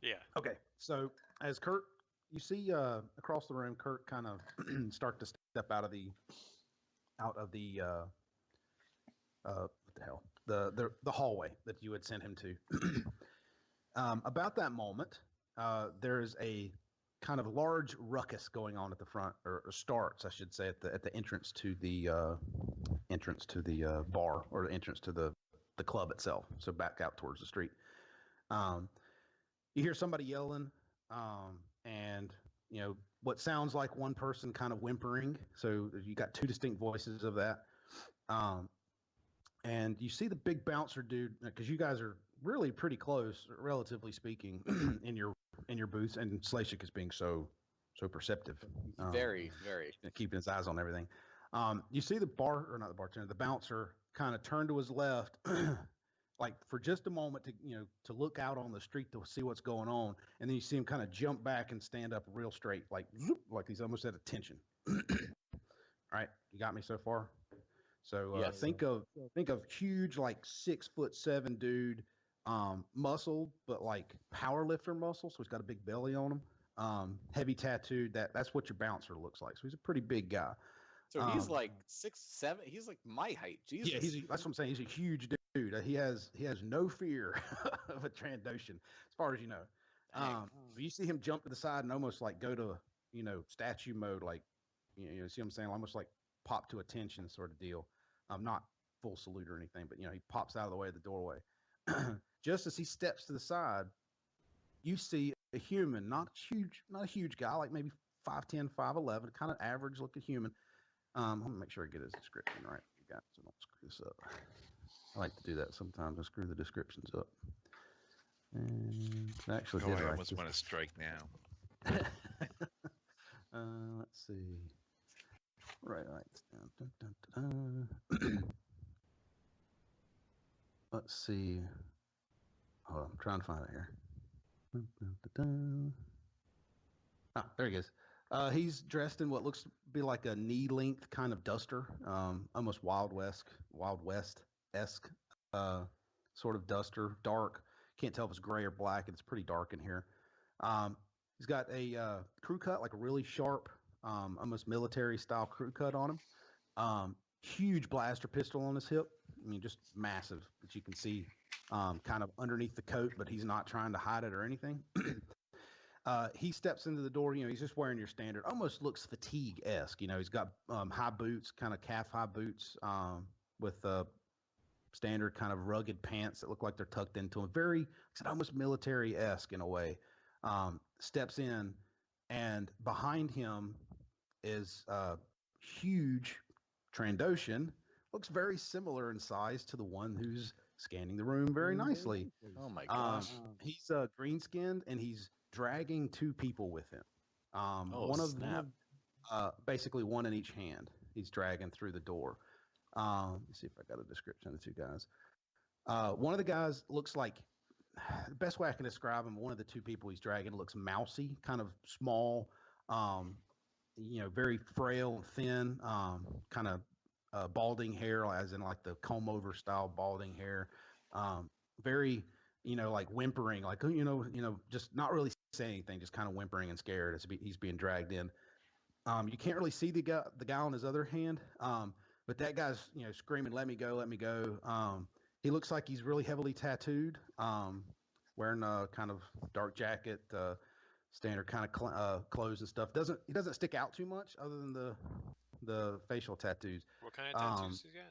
Yeah. Okay, so as Kurt, you see across the room, Kurt kind of start to step out of the what the hell, the hallway that you had sent him to. About that moment, there is a kind of large ruckus going on at the front, or starts, I should say, at the entrance to the bar, or the entrance to the club itself. So back out towards the street. You hear somebody yelling, and what sounds like one person kind of whimpering. So you got two distinct voices of that. And you see the big bouncer dude, because you guys are really pretty close, relatively speaking, in your booths, and Slashik is being so perceptive. Very. Keeping his eyes on everything. You see the bouncer kind of turn to his left, like for just a moment to look out on the street to see what's going on, and then you see him kind of jump back and stand up real straight, like he's almost at attention. All right, you got me so far? So yes. think of huge, like 6'7" dude, muscled, but like power lifter muscle. So he's got a big belly on him. Heavy tattooed. That's what your bouncer looks like. So he's a pretty big guy. So he's like 6'7". He's like my height. Jesus. Yeah, that's what I'm saying. He's a huge dude. He has no fear of a Trandoshan, as far as you know. You see him jump to the side and almost like go to statue mode, like see what I'm saying, almost like pop to attention sort of deal. Not full salute or anything, but he pops out of the way of the doorway. Just as he steps to the side, you see a human, not a huge guy, like maybe 5'10", 5'11", kind of average looking human. I'm gonna make sure I get his description right, you guys, so don't screw this up. I like to do that sometimes. I screw the descriptions up. And actually, I almost want to strike now. Let's see. Right this down. Dun, dun, dun, dun. Let's see. Oh, I'm trying to find it here. Dun, dun, dun, dun. Ah, there he goes. He's dressed in what looks to be like a knee-length kind of duster, almost Wild West-esque sort of duster, dark. Can't tell if it's gray or black. It's pretty dark in here. He's got a crew cut, like a really sharp, almost military-style crew cut on him. Huge blaster pistol on his hip. I mean, just massive, that you can see kind of underneath the coat, but he's not trying to hide it or anything. He steps into the door. He's just wearing your standard, almost looks fatigue-esque. He's got high boots, kind of calf-high boots with standard kind of rugged pants that look like they're tucked into him. Very, like I said, almost military-esque in a way. Steps in, and behind him is a huge Trandoshan. Looks very similar in size to the one who's scanning the room very nicely. Oh my gosh. He's green-skinned, and he's dragging two people with him. One of them, basically one in each hand. He's dragging through the door. Let me see if I got a description of the two guys. One of the guys looks like, the best way I can describe him, one of the two people he's dragging looks mousy, kind of small, very frail and thin, kind of balding hair, as in like the comb over style balding hair. Very, like whimpering, like, just not really saying anything, just kind of whimpering and scared as he's being dragged in. You can't really see the guy on his other hand, but that guy's, screaming, "Let me go, let me go." He looks like he's really heavily tattooed, wearing a kind of dark jacket, standard kind of clothes and stuff. He doesn't stick out too much other than the facial tattoos. What kind of tattoos he got?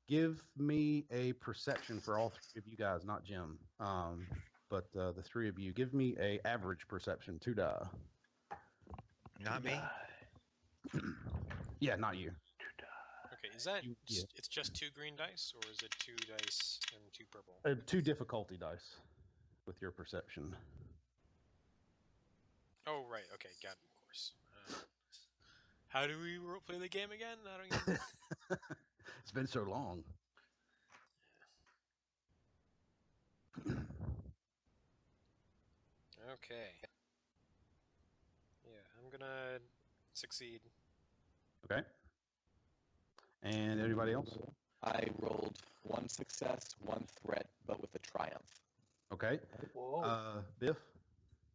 Give me a perception for all three of you guys, not Jim. But the three of you, give me a average perception, 2 die. Not me. Yeah, not you. 2 die. Okay, is that it's just 2 green dice, or is it 2 dice and 2 purple? 2 difficulty dice with your perception. Oh right, okay, got it, of course. How do we play the game again? I don't even... It's been so long. Okay. Yeah, I'm gonna succeed. Okay. And everybody else? I rolled 1 success, 1 threat, but with a triumph. Okay. Whoa. Biff?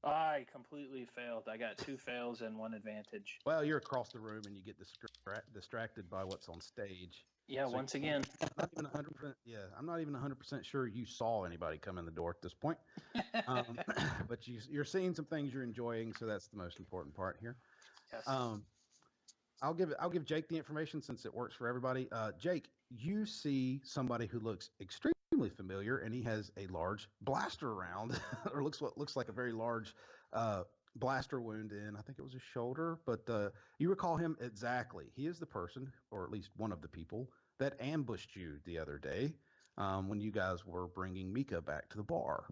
I completely failed. I got 2 fails and 1 advantage. Well, you're across the room and you get distracted by what's on stage. Yeah, So once again. Not even 100%. Yeah, I'm not even 100% sure you saw anybody come in the door at this point. But you're seeing some things you're enjoying, so that's the most important part here. Yes. I'll give Jake the information since it works for everybody. Jake, you see somebody who looks extremely familiar, and he has a large blaster round, or looks like a very large blaster wound in. I think it was his shoulder, but you recall him exactly. He is the person, or at least one of the people, that ambushed you the other day when you guys were bringing Mika back to the bar,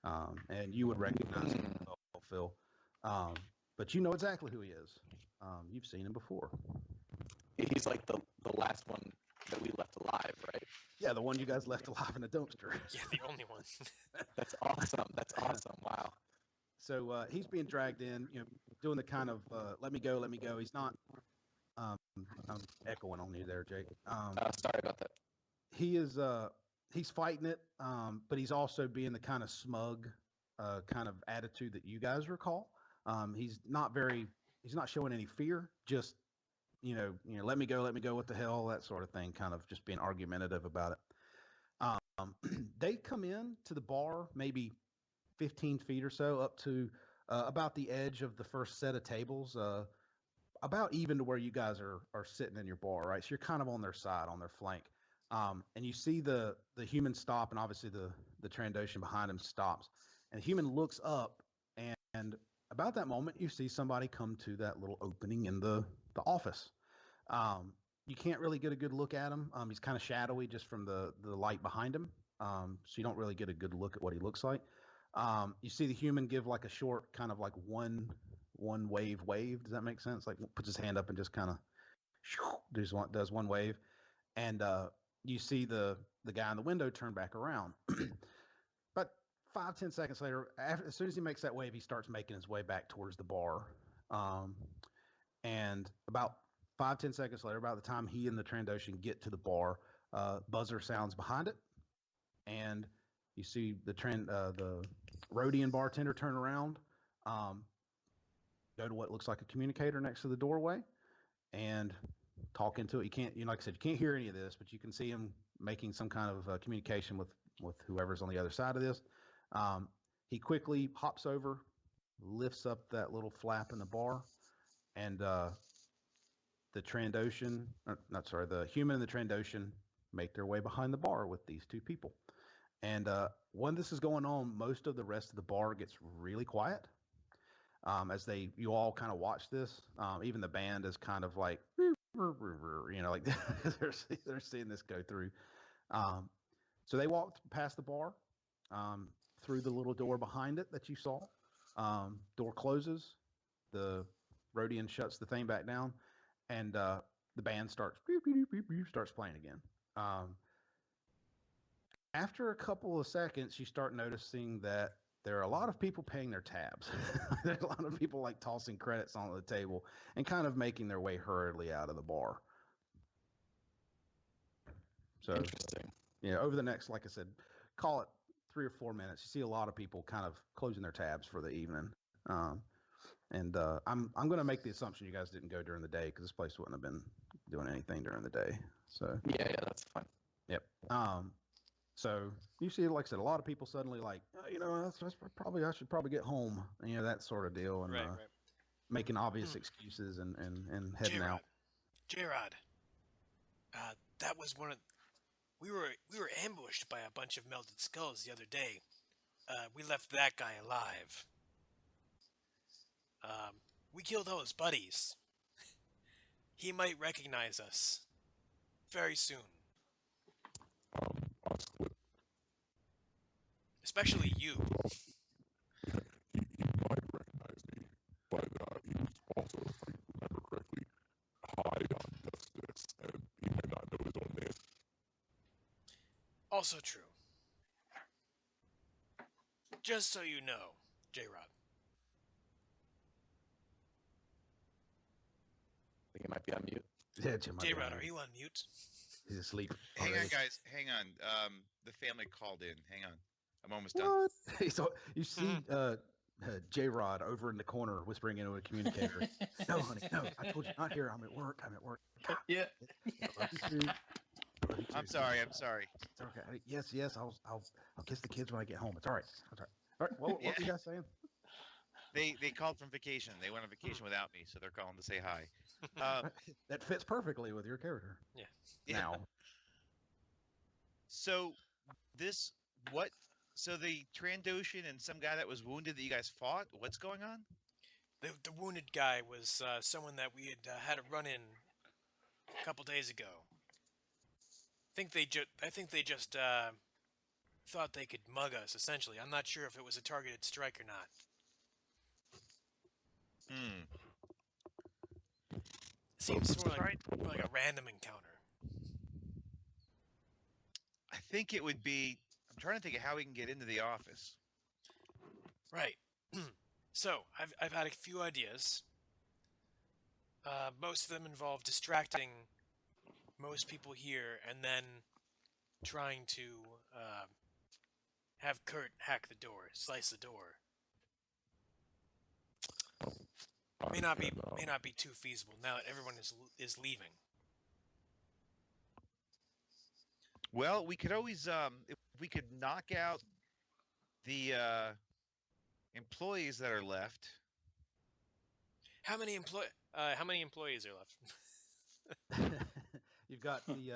and you would recognize him, Phil. But you know exactly who he is. You've seen him before. He's like the last one that we left alive, right? Yeah, the one you guys left alive in a dumpster. Yeah, the only one. That's awesome. That's awesome. Wow. So he's being dragged in, doing the kind of let me go. He's not. I'm echoing on you there, Jake. Sorry about that. He is. He's fighting it, but he's also being the kind of smug, kind of attitude that you guys recall. He's not showing any fear. Just let me go. What the hell? That sort of thing. Kind of just being argumentative about it. They come in to the bar maybe 15 feet or so up to about the edge of the first set of tables, about even to where you guys are sitting in your bar, right? So you're kind of on their side, on their flank. And you see the human stop, and obviously the Trandoshan behind him stops. And the human looks up, and about that moment, you see somebody come to that little opening in the office. You can't really get a good look at him. He's kind of shadowy just from the light behind him. So you don't really get a good look at what he looks like. You see the human give like a short kind of like one wave. Does that make sense? Like puts his hand up and just kind of does one wave. And you see the guy in the window turn back around. But 5-10 seconds later, as soon as he makes that wave, he starts making his way back towards the bar. And about 5-10 seconds later, about the time he and the Trandoshan get to the bar, buzzer sounds behind it, and you see the Rhodian bartender turn around, go to what looks like a communicator next to the doorway, and talk into it. You can't, like I said, you can't hear any of this, but you can see him making some kind of communication with whoever's on the other side of this. He quickly hops over, lifts up that little flap in the bar, and the human and the Trandoshan make their way behind the bar with these two people. And when this is going on, most of the rest of the bar gets really quiet. As you all kind of watch this, even the band is kind of like, like they're seeing this go through. So they walked past the bar, through the little door behind it that you saw. Door closes, the Rhodian shuts the thing back down, and the band starts playing again. After a couple of seconds, you start noticing that there are a lot of people paying their tabs. There's a lot of people like tossing credits onto the table and kind of making their way hurriedly out of the bar. So, Interesting. over the next, like I said, call it 3 or 4 minutes, you see a lot of people kind of closing their tabs for the evening. And I'm going to make the assumption you guys didn't go during the day because this place wouldn't have been doing anything during the day. So Yeah, that's fine. Yep. So you see, like I said, a lot of people suddenly like, I should probably get home, that sort of deal, and Right. making obvious excuses and heading out. J-Rod. That was one of. We were ambushed by a bunch of melted skulls the other day. We left that guy alive. We killed all his buddies. He might recognize us very soon. Especially you. He might recognize me, but he was also, if I remember correctly, high on justice, and he might not know his own name. Also true. Just so you know, J-Rod. I think he might be on mute. Yeah, Jim, J-Rod, are you on mute? He's asleep. Hang on, already. guys. Hang on. The family called in. Hang on. I'm almost done. What? So you see J-Rod over in the corner whispering into a communicator. No, honey, no. I told you not here. I'm at work. God, Yeah. I love you too. I love you too. I'm sorry. I'm sorry. It's okay. Yes. I'll kiss the kids when I get home. It's all right. It's all right. All right. What Yeah. were you guys saying? They called from vacation. They went on vacation without me, so they're calling to say hi. That fits perfectly with your character. Yeah. Now, So this what? So the Trandoshan and some guy that was wounded that you guys fought. What's going on? The wounded guy was someone that we had a run in a couple days ago. I think they just thought they could mug us. Essentially, I'm not sure if it was a targeted strike or not. Seems more like a random encounter. I think it would be. I'm trying to think of how we can get into the office. Right. So I've had a few ideas. Most of them involve distracting most people here and then trying to have Kurt hack the door, slice the door. May not be too feasible now that everyone is leaving. Well, we could always if we could knock out the employees that are left. How many employees are left? you've got the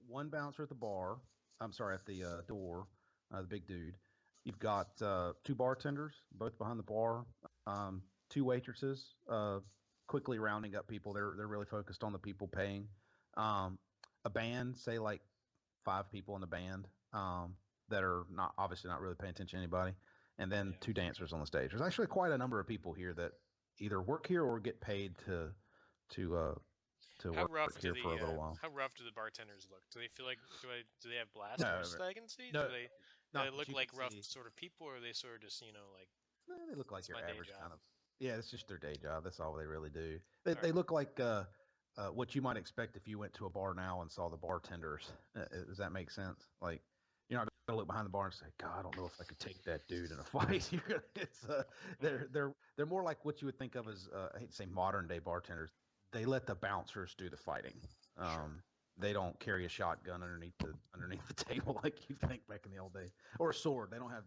one bouncer at the bar. I'm sorry, at the door, the big dude. You've got 2 bartenders, both behind the bar. 2 waitresses, quickly rounding up people. They're really focused on the people paying. A band, say like 5 people in the band that are obviously not really paying attention to anybody, and then 2 dancers on the stage. There's actually quite a number of people here that either work here or get paid to work here for a little while. How rough do the bartenders look? Do they feel like do they have blasters that I can see? No, do they look like rough sort of people, or are they sort of just like? They look like your my day average job. kind of. Yeah, it's just their day job. That's all they really do. They look like what you might expect if you went to a bar now and saw the bartenders. Does that make sense? Like, you're not gonna look behind the bar and say, "God, I don't know if I could take that dude in a fight." They're more like what you would think of as I hate to say modern day bartenders. They let the bouncers do the fighting. They don't carry a shotgun underneath the table like you think back in the old days, or a sword. They don't have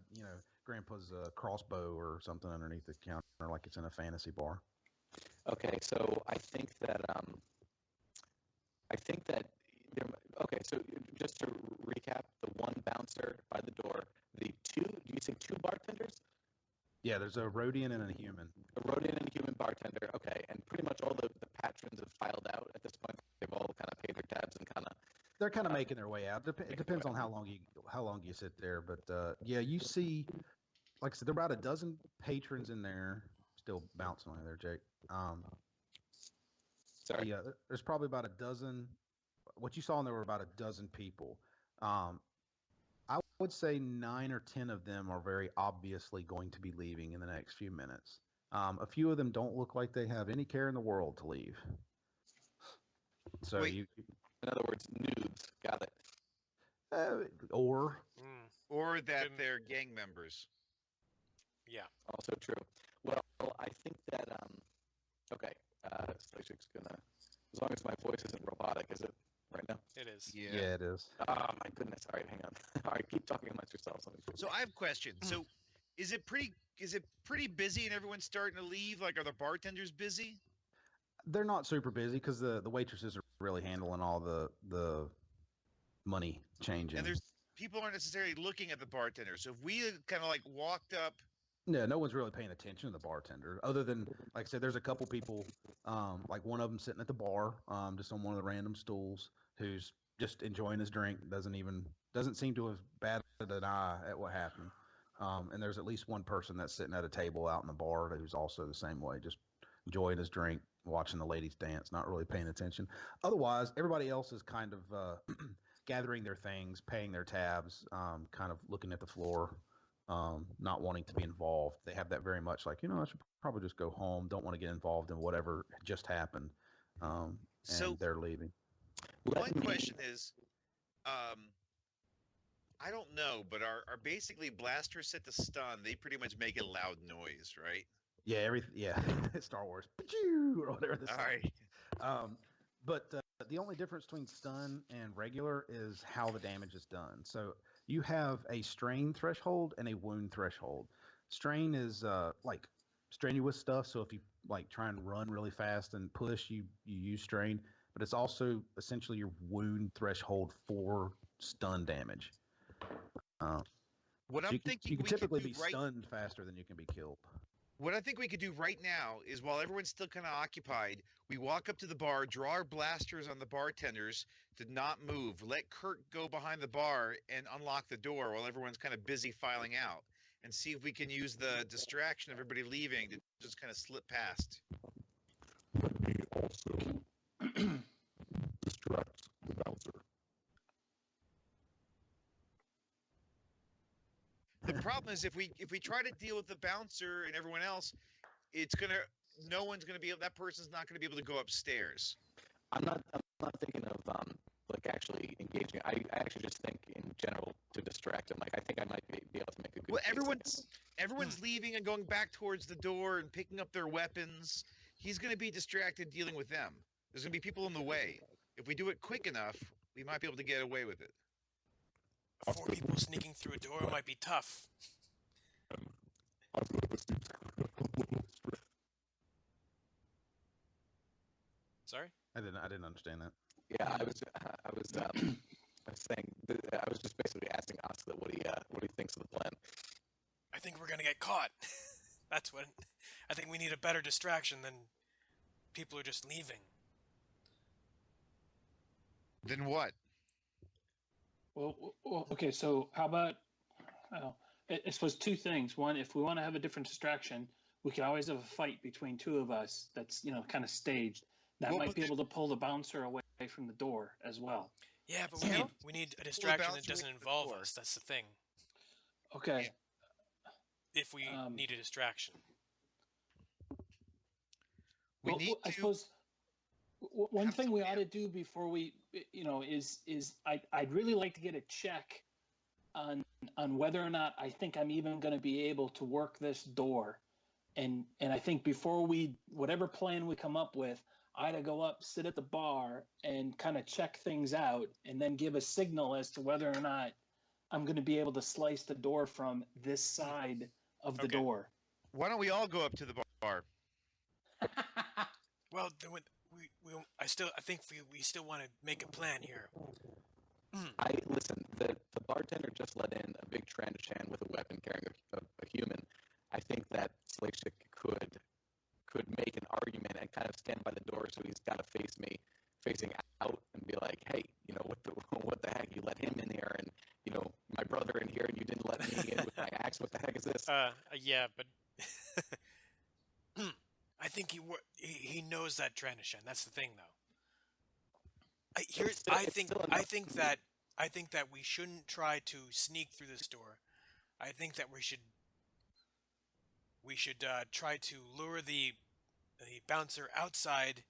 Grandpa's crossbow or something underneath the counter like it's in a fantasy bar. Okay, so I think that okay, so just to recap, the one bouncer by the door, the 2, do you say 2 bartenders? Yeah, there's a Rhodian and a human. A Rhodian and a human bartender, okay, and pretty much all the patrons have filed out at this point. They've all kind of paid their tabs and kind of... They're kind of making their way out. It depends on how long you sit there, but yeah, you see, like I said, there are about a dozen patrons in there. Still bouncing on there, Jake. Sorry. Yeah, there's probably about a dozen. What you saw in there were about a dozen people. I would say 9 or 10 of them are very obviously going to be leaving in the next few minutes. A few of them don't look like they have any care in the world to leave. So Wait. In other words, noobs. Got it. Or that they're gang members. Yeah. Also true. Well, I think that okay. Slashik's gonna, as long as my voice isn't robotic, is it right now? It is. yeah, it is. Oh my goodness! All right, hang on. All right, keep talking amongst yourselves. So I have a question. So is it pretty busy and everyone's starting to leave? Like, are the bartenders busy? They're not super busy because the waitresses are really handling all the money changing. And people aren't necessarily looking at the bartender. So if we kind of like walked up. No one's really paying attention to the bartender, other than, like I said, there's a couple people, like one of them sitting at the bar, just on one of the random stools, who's just enjoying his drink, doesn't seem to have batted an eye at what happened. And there's at least one person that's sitting at a table out in the bar who's also the same way, just enjoying his drink, watching the ladies dance, not really paying attention. Otherwise, everybody else is kind of gathering their things, paying their tabs, kind of looking at the floor. Not wanting to be involved. They have that very much like, I should probably just go home. Don't want to get involved in whatever just happened. And they're leaving. One question is, I don't know, but our basically blasters set to stun. They pretty much make a loud noise, right? Yeah, Star Wars, Pachoo, or whatever this. All right. But the only difference between stun and regular is how the damage is done. So you have a strain threshold and a wound threshold. Strain is like strenuous stuff. So if you like try and run really fast and push, you use strain. But it's also essentially your wound threshold for stun damage. What So I'm thinking you can we could typically do be right. stunned faster than you can be killed. What I think we could do right now is while everyone's still kind of occupied, we walk up to the bar, draw our blasters on the bartenders to not move, let Kurt go behind the bar and unlock the door while everyone's kind of busy filing out, and see if we can use the distraction of everybody leaving to just kind of slip past. Let me also distract the bouncer. The problem is if we try to deal with the bouncer and everyone else, no one's gonna be able. That person's not gonna be able to go upstairs. I'm not thinking of like actually engaging. I actually just think in general to distract him. Like I think I might be able to make a good. Well, case everyone's leaving and going back towards the door and picking up their weapons. He's gonna be distracted dealing with them. There's gonna be people in the way. If we do it quick enough, we might be able to get away with it. 4 people sneaking through a door might be tough. I feel like this seems a little strict. Sorry? I didn't understand that. Yeah, I was saying I was just basically asking Oscar what he thinks of the plan. I think we're gonna get caught. That's what. I think we need a better distraction than people are just leaving. Then what? Well, okay. So how about? I suppose 2 things. One, if we want to have a different distraction, we could always have a fight between 2 of us. That's kind of staged. That Well, might be able to pull the bouncer away from the door as well. Yeah, but Yeah. we need a distraction that bouncer doesn't away from the involve door. us. That's the thing. Okay. If we need a distraction. We need I to. suppose one have thing we ought somebody to do before we, is I'd really like to get a check on whether or not I think I'm even going to be able to work this door, and I think before whatever plan we come up with, I ought to go up, sit at the bar, and kind of check things out, and then give a signal as to whether or not I'm going to be able to slice the door from this side of the Okay. door. Why don't we all go up to the bar? Well, then I think we still want to make a plan here. Listen. The bartender just let in a big Trandoshan with a weapon carrying a human. I think that Slashik could make an argument and kind of stand by the door, so he's got to face me, facing out, and be like, "Hey, what the heck? You let him in here, and my brother in here, and you didn't let me in with my axe. What the heck is this?" Yeah, but I think he knows that Trandoshan. That's the thing, though. I think that we shouldn't try to sneak through this door. I think that we should try to lure the bouncer outside,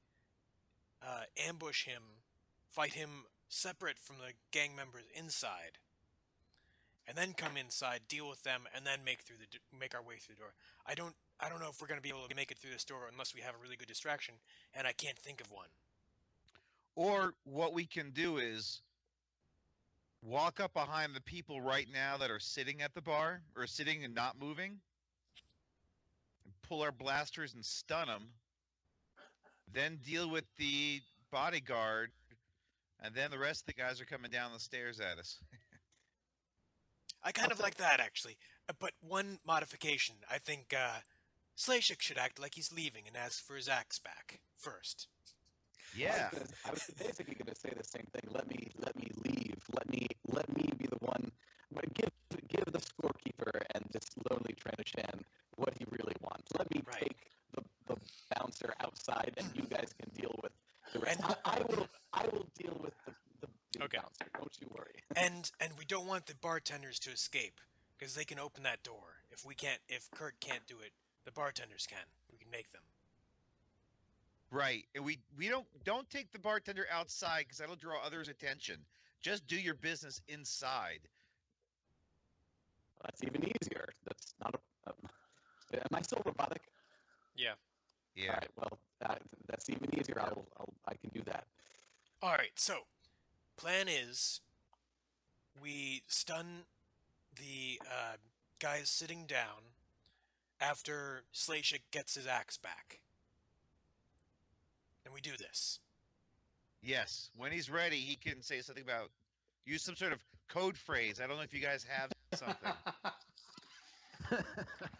ambush him, fight him separate from the gang members inside, and then come inside, deal with them, and then make our way through the door. I don't know if we're going to be able to make it through this door unless we have a really good distraction, and I can't think of one. Or what we can do is walk up behind the people right now that are sitting at the bar or sitting and not moving, and pull our blasters and stun them. Then deal with the bodyguard, and then the rest of the guys are coming down the stairs at us. I kind of like that, actually. But one modification. I think Slashik should act like he's leaving and ask for his axe back first. Yeah. I was basically going to say the same thing. Let me leave. Let me be the one. But give the scorekeeper and just lonely Trandoshan what he really wants. Let me Right. take the bouncer outside, and you guys can deal with the rest. And- I will deal with the Okay. bouncer. Don't you worry. And we don't want the bartenders to escape because they can open that door. If Kurt can't do it, the bartenders can. We can make them. Right. And we don't take the bartender outside because that'll draw others' attention. Just do your business inside. That's even easier. That's not a. Am I still robotic? Yeah. Yeah. All right. Well, that's even easier. I can do that. All right. So, plan is we stun the guys sitting down after Slashik gets his axe back, and we do this. Yes. When he's ready, he can say something about use some sort of code phrase. I don't know if you guys have something.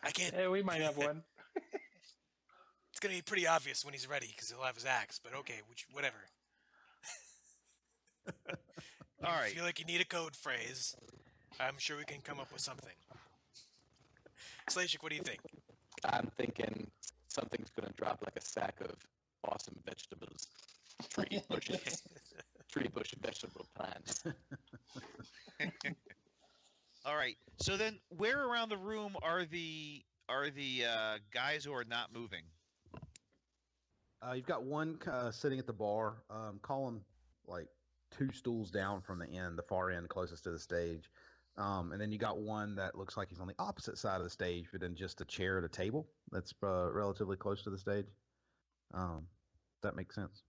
I can't. Hey, we might have one. It's gonna be pretty obvious when he's ready because he'll have his axe. But okay, whatever. All If right. you feel like you need a code phrase, I'm sure we can come up with something. Slashik, what do you think? I'm thinking something's going to drop like a sack of awesome vegetables, tree bushes, tree bush vegetable plants. All right. So then, where around the room are the guys who are not moving? You've got one sitting at the bar. Call him like 2 stools down from the end, the far end closest to the stage. And then you got one that looks like he's on the opposite side of the stage, but in just a chair at a table that's relatively close to the stage. That makes sense.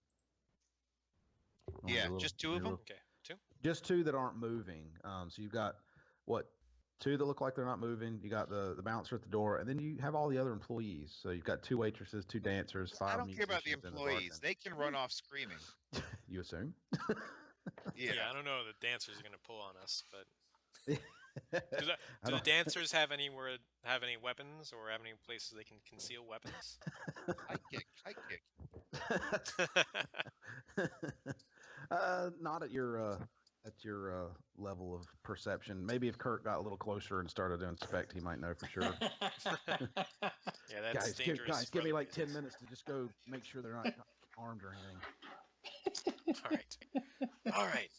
Yeah, just 2 of them. Okay, 2. Just 2 that aren't moving. So you've got 2 that look like they're not moving. You got the bouncer at the door, and then you have all the other employees. So you've got 2 waitresses, 2 dancers, 5 I don't care about the musicians, and a employees. bartender. They can run off screaming. You assume? Yeah. I don't know. The dancers are gonna pull on us, but I do the don't- dancers have any weapons or have any places they can conceal weapons? High kick. Not at your level of perception. Maybe if Kurt got a little closer and started to inspect, he might know for sure. Yeah, that's dangerous. Guys, for give me other like 10 reasons. minutes to just go make sure they're not armed or anything. All right. All right.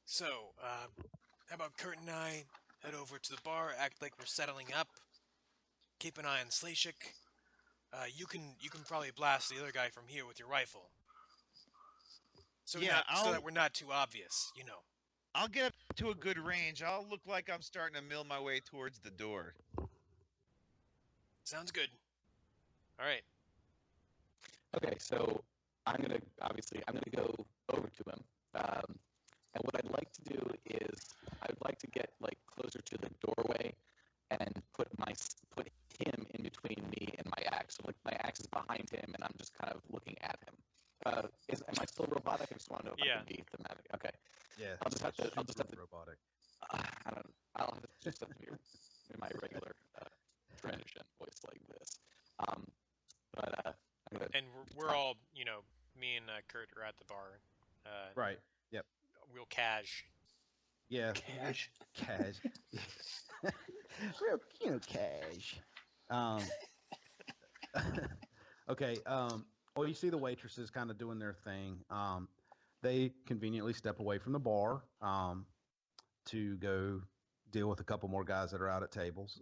So, how about Kurt and I head over to the bar, act like we're settling up, keep an eye on Slashik. You can probably blast the other guy from here with your rifle. So Yeah, so that we're not too obvious, you know. I'll get up to a good range. I'll look like I'm starting to mill my way towards the door. Sounds good. All right. Okay, so I'm gonna go over to him, and what I'd like to do is I'd like to get like closer to the doorway and put him in between me and my axe. So like my axe is behind him, and I'm just kind of looking at him. Am I still robotic? I just want to know if I can be thematic. Okay. Yeah. I'll just have to. robotic. I'll just have to be in my regular transition voice like this. But I'm gonna. And we're all, you know, me and Kurt are at the bar. Right. Yep. Real cash. Yeah. Cash. Cash. Real cash. Okay. Well, you see the waitresses kind of doing their thing. They conveniently step away from the bar to go deal with a couple more guys that are out at tables.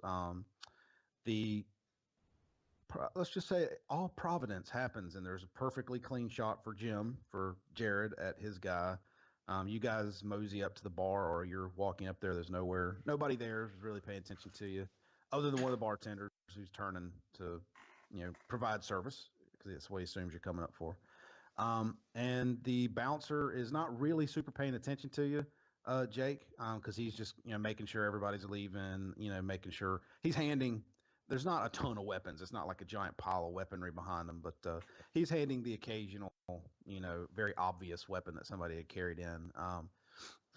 Let's just say all Providence happens, and there's a perfectly clean shot for Jared at his guy. You guys mosey up to the bar, or you're walking up there. There's nobody there is really paying attention to you, other than one of the bartenders who's turning to, provide service because that's what he assumes you're coming up for. And the bouncer is not really super paying attention to you, Jake, because he's just making sure everybody's leaving. Making sure he's handing. There's not a ton of weapons. It's not like a giant pile of weaponry behind him, but he's handing the occasional, very obvious weapon that somebody had carried in,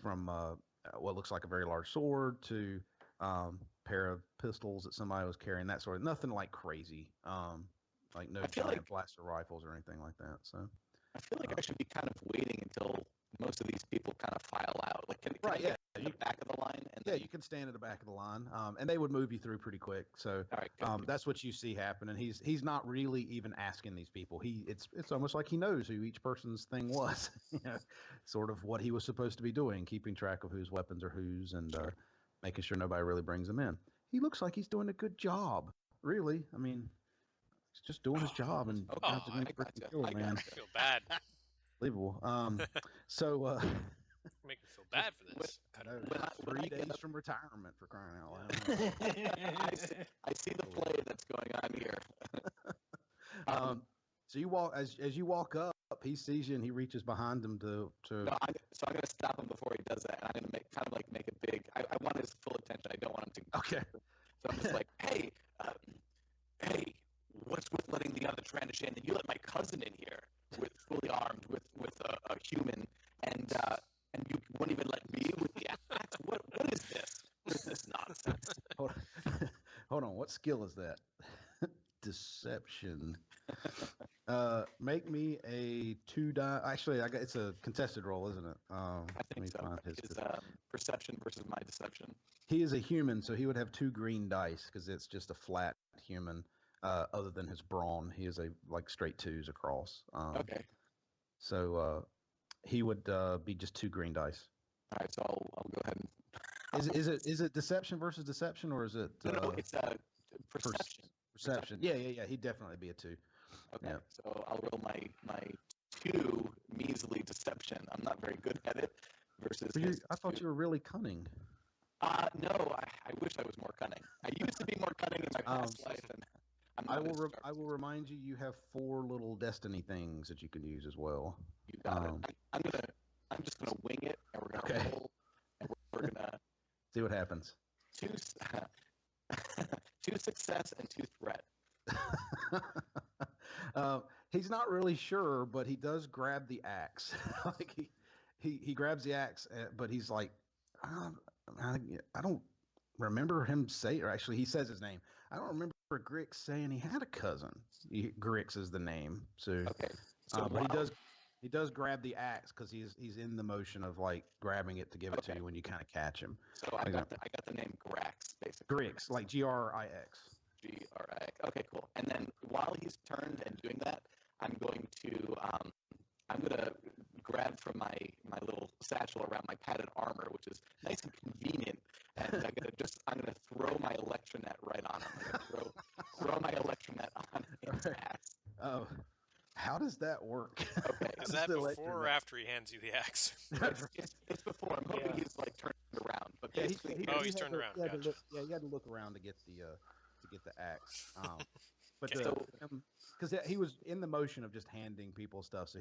from what looks like a very large sword to pair of pistols that somebody was carrying, that sort of nothing like crazy, like no giant blaster rifles or anything like that. So I feel like I should be kind of waiting until most of these people kind of file out. Like, can I get to the back of the line? And you can stand at the back of the line, and they would move you through pretty quick. So that's what you see happen. And he's not really even asking these people. It's almost like he knows who each person's thing was, sort of what he was supposed to be doing, keeping track of whose weapons are whose, and making sure nobody really brings them in. He looks like he's doing a good job, really. I mean, he's just doing his job, and I feel bad. Unbelievable. So Make me feel bad for this. I know, When I 3 get days up- from retirement for crying out loud. I see the play that's going on here. So you walk as you walk up, he sees you and he reaches behind him to. No, so I'm going to stop him before he does that. And I'm going to make a big. I want his full attention. I don't want him to. Okay. So I'm just like, hey, what's with letting the other Transition? And you let my cousin in here, with fully armed, with a human, and you won't even let me with the axe. What is this? What is this nonsense? Hold on. What skill is that? Deception. Make me a 2 die. Actually, it's a contested roll, isn't it? I think so. His perception versus my deception. He is a human, so he would have 2 green dice because it's just a flat human. Other than his brawn, he is like straight 2s across. Okay. So he would be just 2 green dice. All right, so I'll go ahead and. Is it deception versus deception, or is it? No, it's perception. Perception. Yeah. He'd definitely be a 2. Okay, Yeah. so I'll roll my 2 measly deception. I'm not very good at it. Versus. I thought you were really cunning. No, I wish I was more cunning. I used to be more cunning in my past life, and I will remind you. You have 4 little destiny things that you can use as well. You got it. I'm just gonna wing it, and we're gonna roll, and we're gonna see what happens. 2 success and 2 threat. He's not really sure, but he does grab the axe. Like he grabs the axe, but he's like, I don't remember him saying, or actually he says his name. I don't remember Grix saying he had a cousin. Grix is the name. So, okay. So but he does grab the axe because he's in the motion of like grabbing it to give it to you when you kind of catch him. So I got the name Grax basically. Grix, like Grix. Grix. Okay, cool. And then while he's turned and doing that, I'm going to grab from my little satchel around my padded armor, which is nice and convenient, and I'm gonna throw my electronet right on him. I'm gonna throw my electronet on his axe. Oh, how does that work? Okay. Is that before or after he hands you the axe? It's before. I'm hoping he's like turned around, but yeah, basically, he's turned around. Gotcha. You had to look around to get the axe. But okay, because he was in the motion of just handing people stuff, so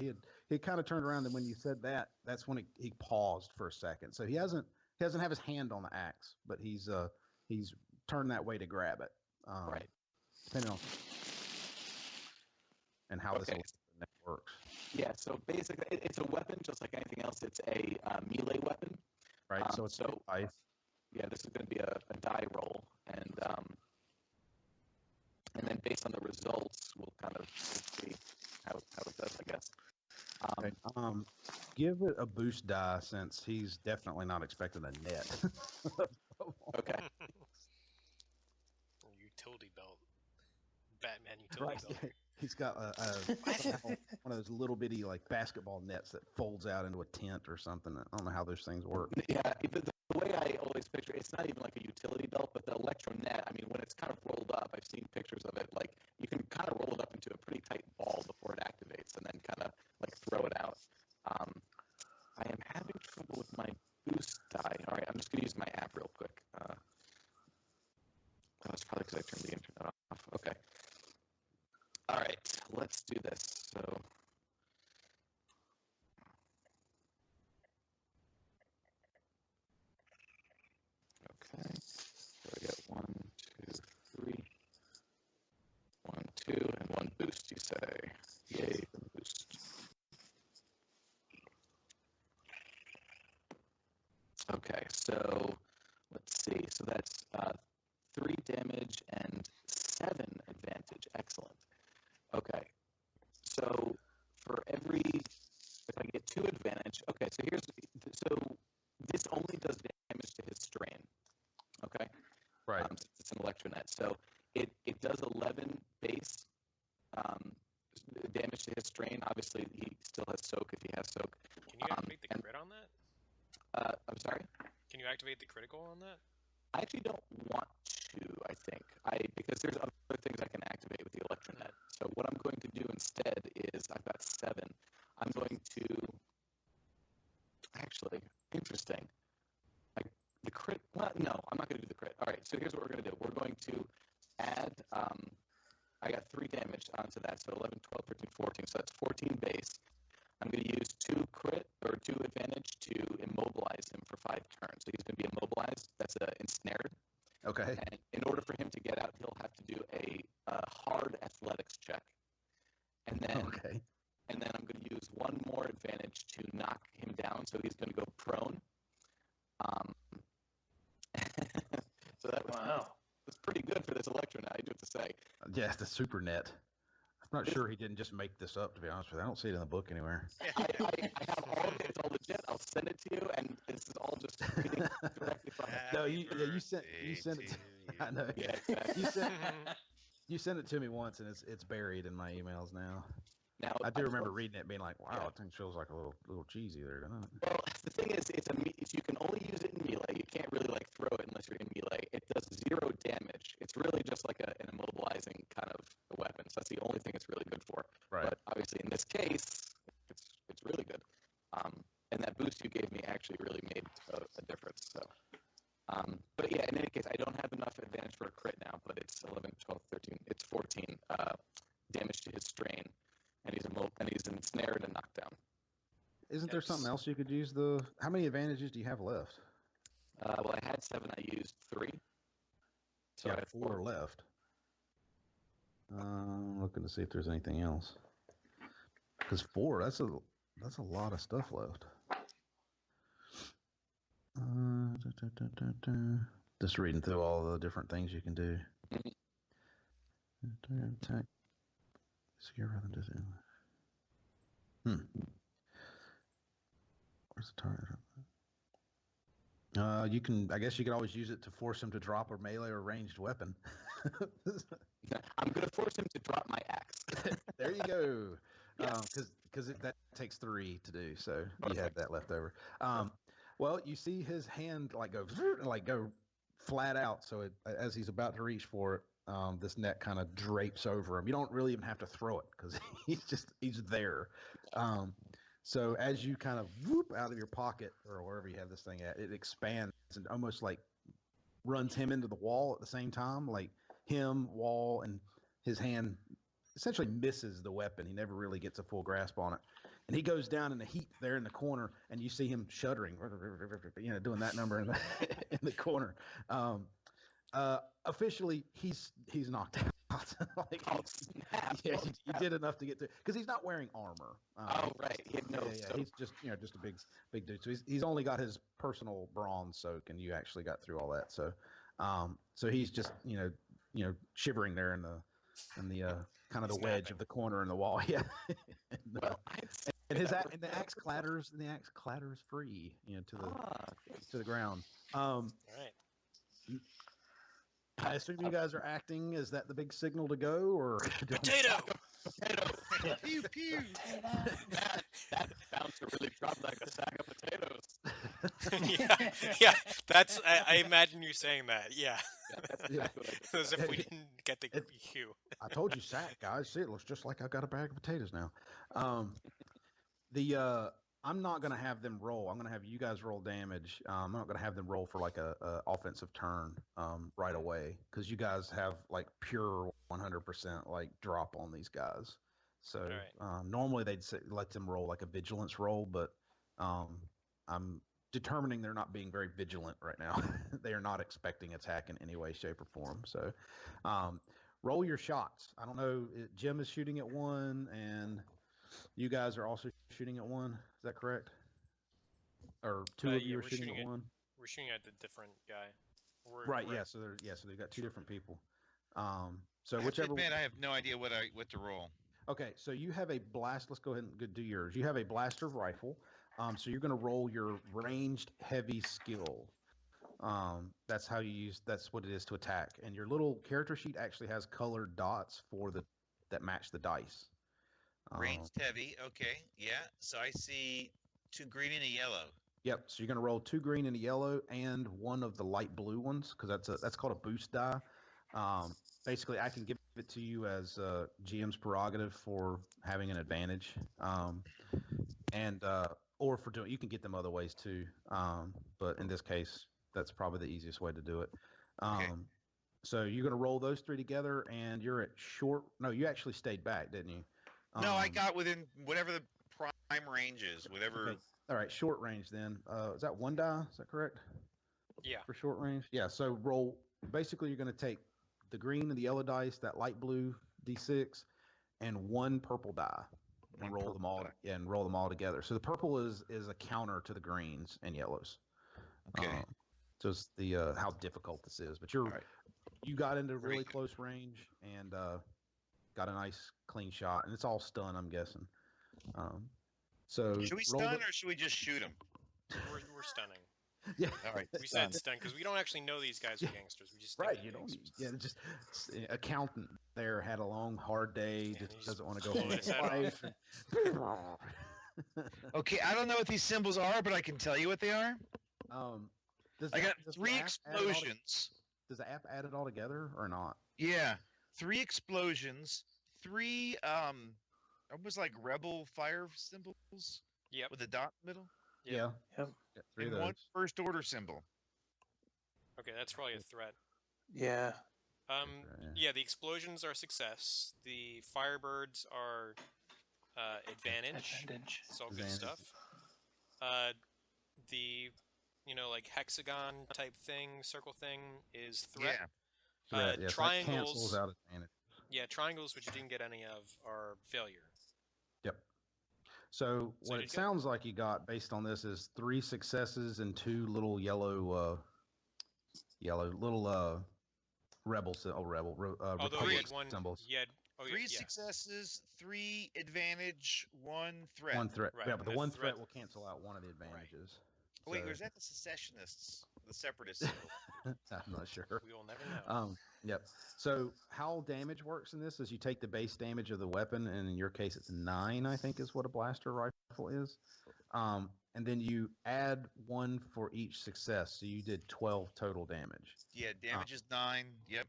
he kind of turned around, and when you said that, that's when he paused for a second. So he doesn't have his hand on the axe, but he's turned that way to grab it. Right. Depending on and how this works. Yeah. So basically, it's a weapon just like anything else. It's a melee weapon. Right. So it's dice. Yeah. This is going to be a die roll, and then based on the results, we'll kind of see how it does, I guess. Okay. Give it a boost die since he's definitely not expecting a net. Okay. Utility belt. Batman utility belt. He's got one of those little bitty like basketball nets that folds out into a tent or something. I don't know how those things work. Yeah, the way I always picture it's not even like a utility belt, but the electronet, I mean, when it's kind of rolled up, I've seen pictures of it, like you can kind of roll it up into a pretty tight ball before it activates and then kind of like throw it out. I am having trouble with my boost die. All right, I'm just going to use my app real quick. It's probably because I turned the internet off. Okay. All right, let's do this. So, okay. So I got 1, 2, 3. 1, 2, and 1 boost, you say. Yay, the boost. Okay, so let's see. So that's 3 damage and 7 advantage. Excellent. Okay, so for every, if I get 2 advantage, okay, so this only does damage to his strain, okay? Right. It's an electronet, so it does 11 base damage to his strain. Obviously, he still has soak if he has soak. Can you activate the crit on that? I'm sorry? Can you activate the critical on that? I actually don't want to, I think, because there's other things I can activate with the electronet. So what I'm going to do instead is, I've got 7. I'm going to, actually, I'm not going to do the crit. All right, so here's what we're going to do. We're going to add, I got 3 damage onto that, so 11, 12, 13, 14. So that's 14 base. I'm going to use 2 advantage to immobilize him for 5 turns. So he's going to be immobilized. That's ensnared. Okay. And in order for him to get out, he'll have to do a hard athletics check. And then, and then I'm going to use 1 more advantage to knock him down. So he's going to go prone. So that was pretty good for this Electro now, I do have to say. Yeah, that's super net. I'm not sure he didn't just make this up, to be honest with you. I don't see it in the book anywhere. I have all of it. It's all legit. I'll send it to you, and this is all just reading directly from it. No, you sent it to I know. Yeah, exactly. You sent it to me once, and it's buried in my emails now. Now, I do remember reading it, being like, "Wow, it feels like a little cheesy there, doesn't it?" Well, the thing is, you can only use it in melee. You can't really like throw it unless you're in melee. It does 0 damage. It's really just like an immobilizing kind of a weapon. So that's the only thing it's really good for. Right. But obviously, in this case, it's really good. And that boost you gave me actually really made a difference. So, but yeah, in any case, I don't have enough advantage for a crit now. But it's 11, 12, 13. It's 14 damage to his strain. And he's ensnared and knocked down. Isn't there something else you could use? How many advantages do you have left? Well, I had 7. I used 3. So I I have 4 left. I'm looking to see if there's anything else. Because 4, that's a lot of stuff left. Just reading through all the different things you can do. Attack. Secure rather than just. Where's the target? You can. I guess you could always use it to force him to drop a melee or ranged weapon. I'm gonna force him to drop my axe. There you go. Yes. Because that takes 3 to do. So you had that left over. Well, you see his hand go flat out. So as he's about to reach for it, this net kind of drapes over him. You don't really even have to throw it because he's there. So as you kind of whoop out of your pocket or wherever you have this thing at, it expands and almost like runs him into the wall at the same time, like him, wall, and his hand essentially misses the weapon. He never really gets a full grasp on it. And he goes down in the heap there in the corner, and you see him shuddering, doing that number in the corner. Officially, he's knocked out. You did enough to get through because he's not wearing armor. Right. He had no. He's just a big dude. So he's only got his personal bronze soak, and you actually got through all that. So he's just shivering there in the kind of the wedge of the corner in the wall. Yeah. And the axe clatters free, to the ground. All right. I assume you guys are acting. Is that the big signal to go, or Potato? Pew pew. That bouncer really dropped like a sack of potatoes. yeah. That's. I imagine you saying that. Yeah. That's exactly what I did. As if we didn't get the cue. I told you, sack, guys. See, it looks just like I've got a bag of potatoes now. I'm not going to have them roll. I'm going to have you guys roll damage. I'm not going to have them roll for like a offensive turn right away because you guys have like pure 100% like drop on these guys. So normally they'd let them roll like a vigilance roll, but I'm determining they're not being very vigilant right now. They are not expecting attack in any way, shape, or form. So roll your shots. I don't know. Jim is shooting at 1 and you guys are also shooting at 1. Is that correct? Or 2 of you are shooting at 1? We're shooting at the different guy. Yeah. So they've got 2 different people. So I whichever. Man, I have no idea what to roll. Okay, so you have a blast. Let's go ahead and do yours. You have a blaster rifle. So you're going to roll your ranged heavy skill. That's how you use. That's what it is to attack. And your little character sheet actually has colored dots that match the dice. Ranged heavy, okay, yeah. So I see 2 green and a yellow. Yep. So you're going to roll 2 green and a yellow, and 1 of the light blue ones because that's called a boost die. Basically, I can give it to you as GM's prerogative for having an advantage, or for doing. You can get them other ways too, but in this case, That's probably the easiest way to do it. Okay. So you're going to roll those 3 together, and you're at short. No, you actually stayed back, didn't you? No, I got within whatever the prime range is, whatever. Okay. All right, short range then. Is that 1 die? Is that correct? Yeah. For short range? Yeah. So roll. Basically, you're going to take the green and the yellow dice, that light blue d6, and 1 purple die, and roll them all. Yeah, and roll them all together. So the purple is a counter to the greens and yellows. Okay. Just the how difficult this is, but you got into really close range and got a nice clean shot, and it's all stun, I'm guessing. So should we stun or should we just shoot him? We're stunning. Yeah. All right. We said stun because we don't actually know these guys are gangsters. We just think Right. they're You don't. gangsters. Yeah. Just accountant there had a long, hard day. Yeah, Just doesn't want to go blew home his with head his wife. Okay, I don't know what these symbols are, but I can tell you what they are. I got does the 3 app explosions. Does the app add it all together or not? Yeah, 3 explosions, 3 almost like rebel fire symbols. Yep. With a dot in the middle. Yeah. Yep. Got 3 And of 1 those. first order symbol. Okay, that's probably a threat. Yeah. Yeah, the explosions are success. The firebirds are advantage. It's all good Advantage. stuff. The like hexagon type thing, circle thing is threat. Yeah. Threat, yes, that Triangles. cancels out advantage. Yeah, triangles, which you didn't get any of, are failure. Yep. So So what did it you get- sounds like you got based on this is 3 successes and 2 little yellow little rebel Although you republic had one. symbols. You had, 3 yeah. successes, 3 advantage, 1 threat. 1 threat. Right, Yeah, and but the the 1 threat- threat will cancel out one of the advantages. Oh, wait, So- or is that the secessionists? The separatists symbol? I'm not sure. We will never know. Yep. So how damage works in this is you take the base damage of the weapon, and in your case, it's 9, I think, is what a blaster rifle is. And then you add 1 for each success, so you did 12 total damage. Yeah, damage is 9. Yep.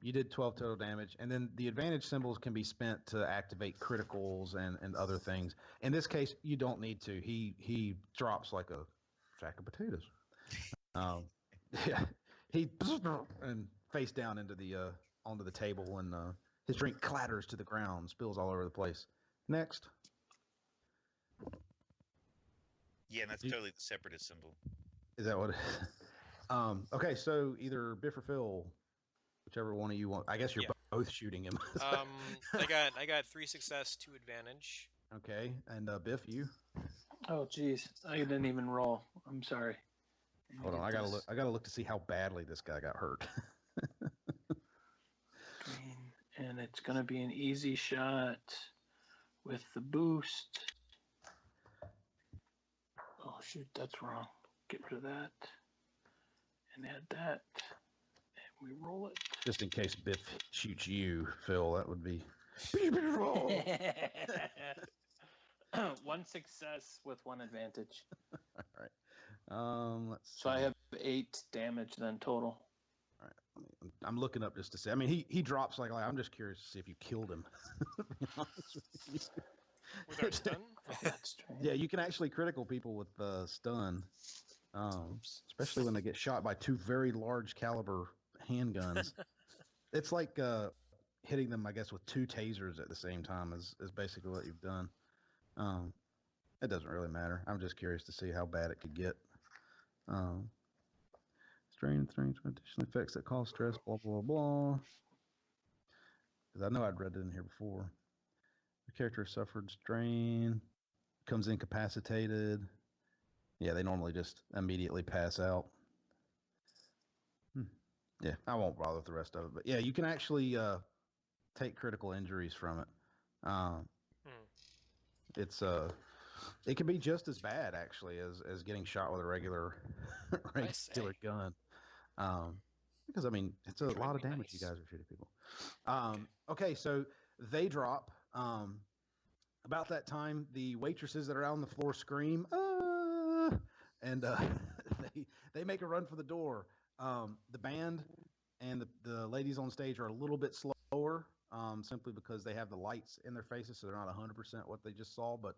You did 12 total damage, and then the advantage symbols can be spent to activate criticals and other things. In this case, you don't need to. He drops like a sack of potatoes. Yeah, he and face down into the onto the table, and his drink clatters to the ground, spills all over the place. Next, Yeah, and that's You- totally the separatist symbol. is that what? Okay, so either Biff or Phil, whichever one of you want. I guess you're Yeah. both shooting him. I got 3 success, 2 advantage. Okay, and Biff, you. Oh, geez. I didn't even roll. I'm sorry. Let me Hold on, get I gotta this look. I gotta look to see how badly this guy got hurt. screen, and it's going to be an easy shot with the boost. Oh, shoot. That's wrong. Get rid of that. And add that. And we roll it. Just in case Biff shoots you, Phil, that would be. 1 success with 1 advantage. All right. Let's. So I see. have 8 damage then total. All right. I'm looking up just to see. I mean, he drops like I'm just curious to see if you killed him. To be honest with you. With our stun? Oh, that's strange. Yeah, you can actually critical people with stun, especially when they get shot by 2 very large caliber handguns. It's like hitting them, I guess, with 2 tasers at the same time is basically what you've done. It doesn't really matter. I'm just curious to see how bad it could get. Strain, additional effects that cause stress, blah, blah, blah. Because I know I'd read it in here before. The character suffered strain, becomes incapacitated. Yeah, they normally just immediately pass out. Yeah, I won't bother with the rest of it. But yeah, you can actually take critical injuries from it. It's it can be just as bad actually as getting shot with a regular regular gun. Because I mean, it's a lot of damage you guys are shooting people. Okay, so they drop. About that time, the waitresses that are out on the floor scream, "Ah!" and they make a run for the door. The band and the ladies on stage are a little bit slower, simply because they have the lights in their faces, so they're not 100% what they just saw, but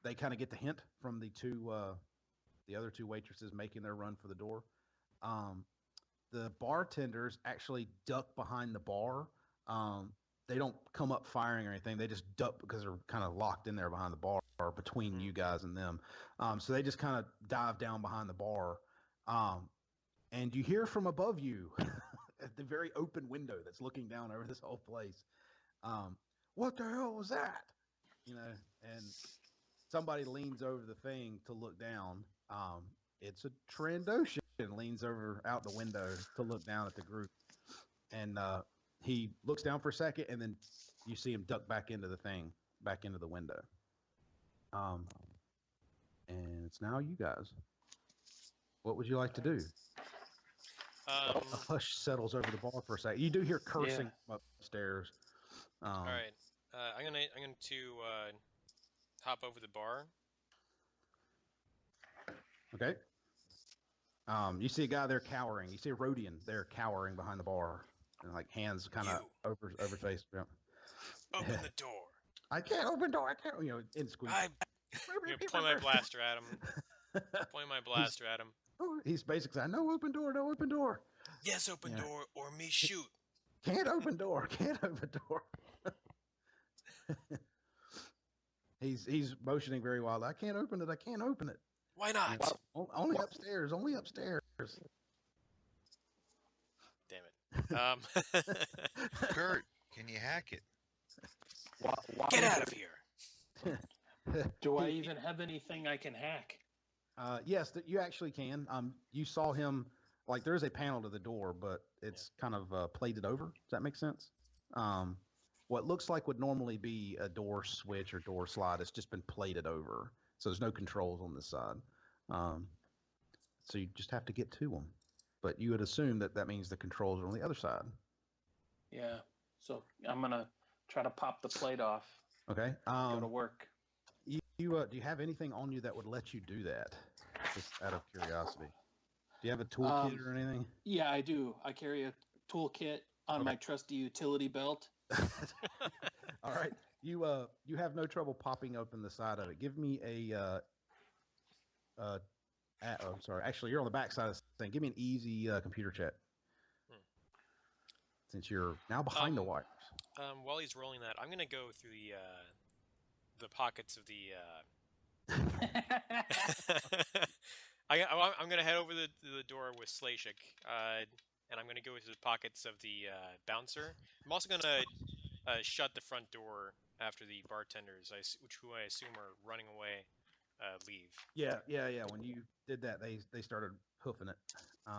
they kind of get the hint from the 2 the other two waitresses making their run for the door. The bartenders actually duck behind the bar. They don't come up firing or anything. They just duck because they're kind of locked in there behind the bar between you guys and them. So they just kind of dive down behind the bar. And you hear from above you at the very open window that's looking down over this whole place. What the hell was that? And somebody leans over the thing to look down. It's a Trandoshan leans over out the window to look down at the group. And he looks down for a second, and then you see him duck back into the thing, back into the window. And it's now you guys. What would you like to do? A hush settles over the bar for a second. You do hear cursing from upstairs. All right. I'm gonna hop over the bar. Okay. You see a guy there cowering. You see a Rhodian there cowering behind the bar, and like hands kind of over face. Yeah. Open the door. I can't open door. I can't. In squeak. I'm gonna point my blaster at him. Point my blaster at him. He's basically saying, "No open door. No open door." Yes, open door or me shoot. Can't open door. Can't open door. He's motioning very wild. I can't open it. I can't open it. Why not? Only upstairs. Only upstairs. Damn it. Kurt, can you hack it? Get out of here. Do I even have anything I can hack? Yes, you actually can. You saw him, like there's a panel to the door, but it's kind of plated over. Does that make sense? What looks like would normally be a door switch or door slide, it's just been plated over. So there's no controls on this side. So you just have to get to them. But you would assume that means the controls are on the other side. Yeah. So I'm going to try to pop the plate off. Okay. Go to work. Do you have anything on you that would let you do that? Just out of curiosity. Do you have a toolkit or anything? Yeah, I do. I carry a toolkit on my trusty utility belt. All right. You have no trouble popping open the side of it. Give me I'm sorry. Actually, you're on the back side of this thing. Give me an easy computer check. Since you're now behind the wires. While he's rolling that, I'm gonna go through the pockets of the. I'm gonna head over the door with Slashik, and I'm gonna go into the pockets of the bouncer. I'm also gonna shut the front door after the bartenders, who I assume are running away, leave. Yeah. When you did that, they started hoofing it.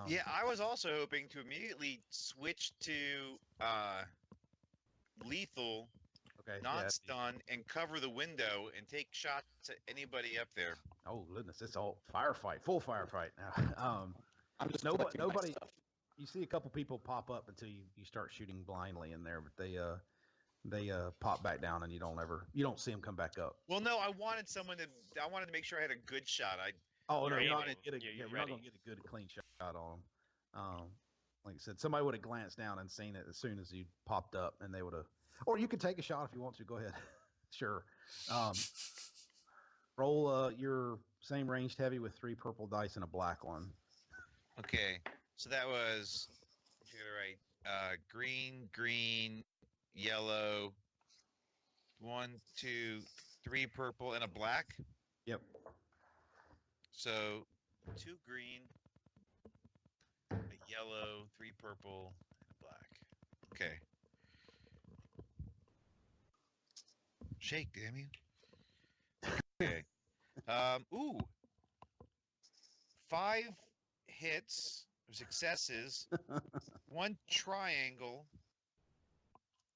Yeah, I was also hoping to immediately switch to lethal, non-stun, and cover the window and take shots at anybody up there. Oh goodness, it's all firefight, full firefight now. I'm just nobody. You see a couple people pop up until you start shooting blindly in there, but they pop back down and you don't see them come back up. Well, no, I wanted to make sure I had a good shot. You're not aiming. gonna get a good clean shot on them. Like I said, somebody would have glanced down and seen it as soon as you popped up, and they would have. Or you could take a shot if you want to. Go ahead. Sure. Roll your same ranged heavy with 3 purple dice and a black one. Okay, so that was, if you get it right, green, yellow, 1, 2, 3 purple, and a black? Yep. So 2 green, a yellow, 3 purple, and a black. Okay. Shake, damn you. Okay. 5 hits, or successes, 1 triangle,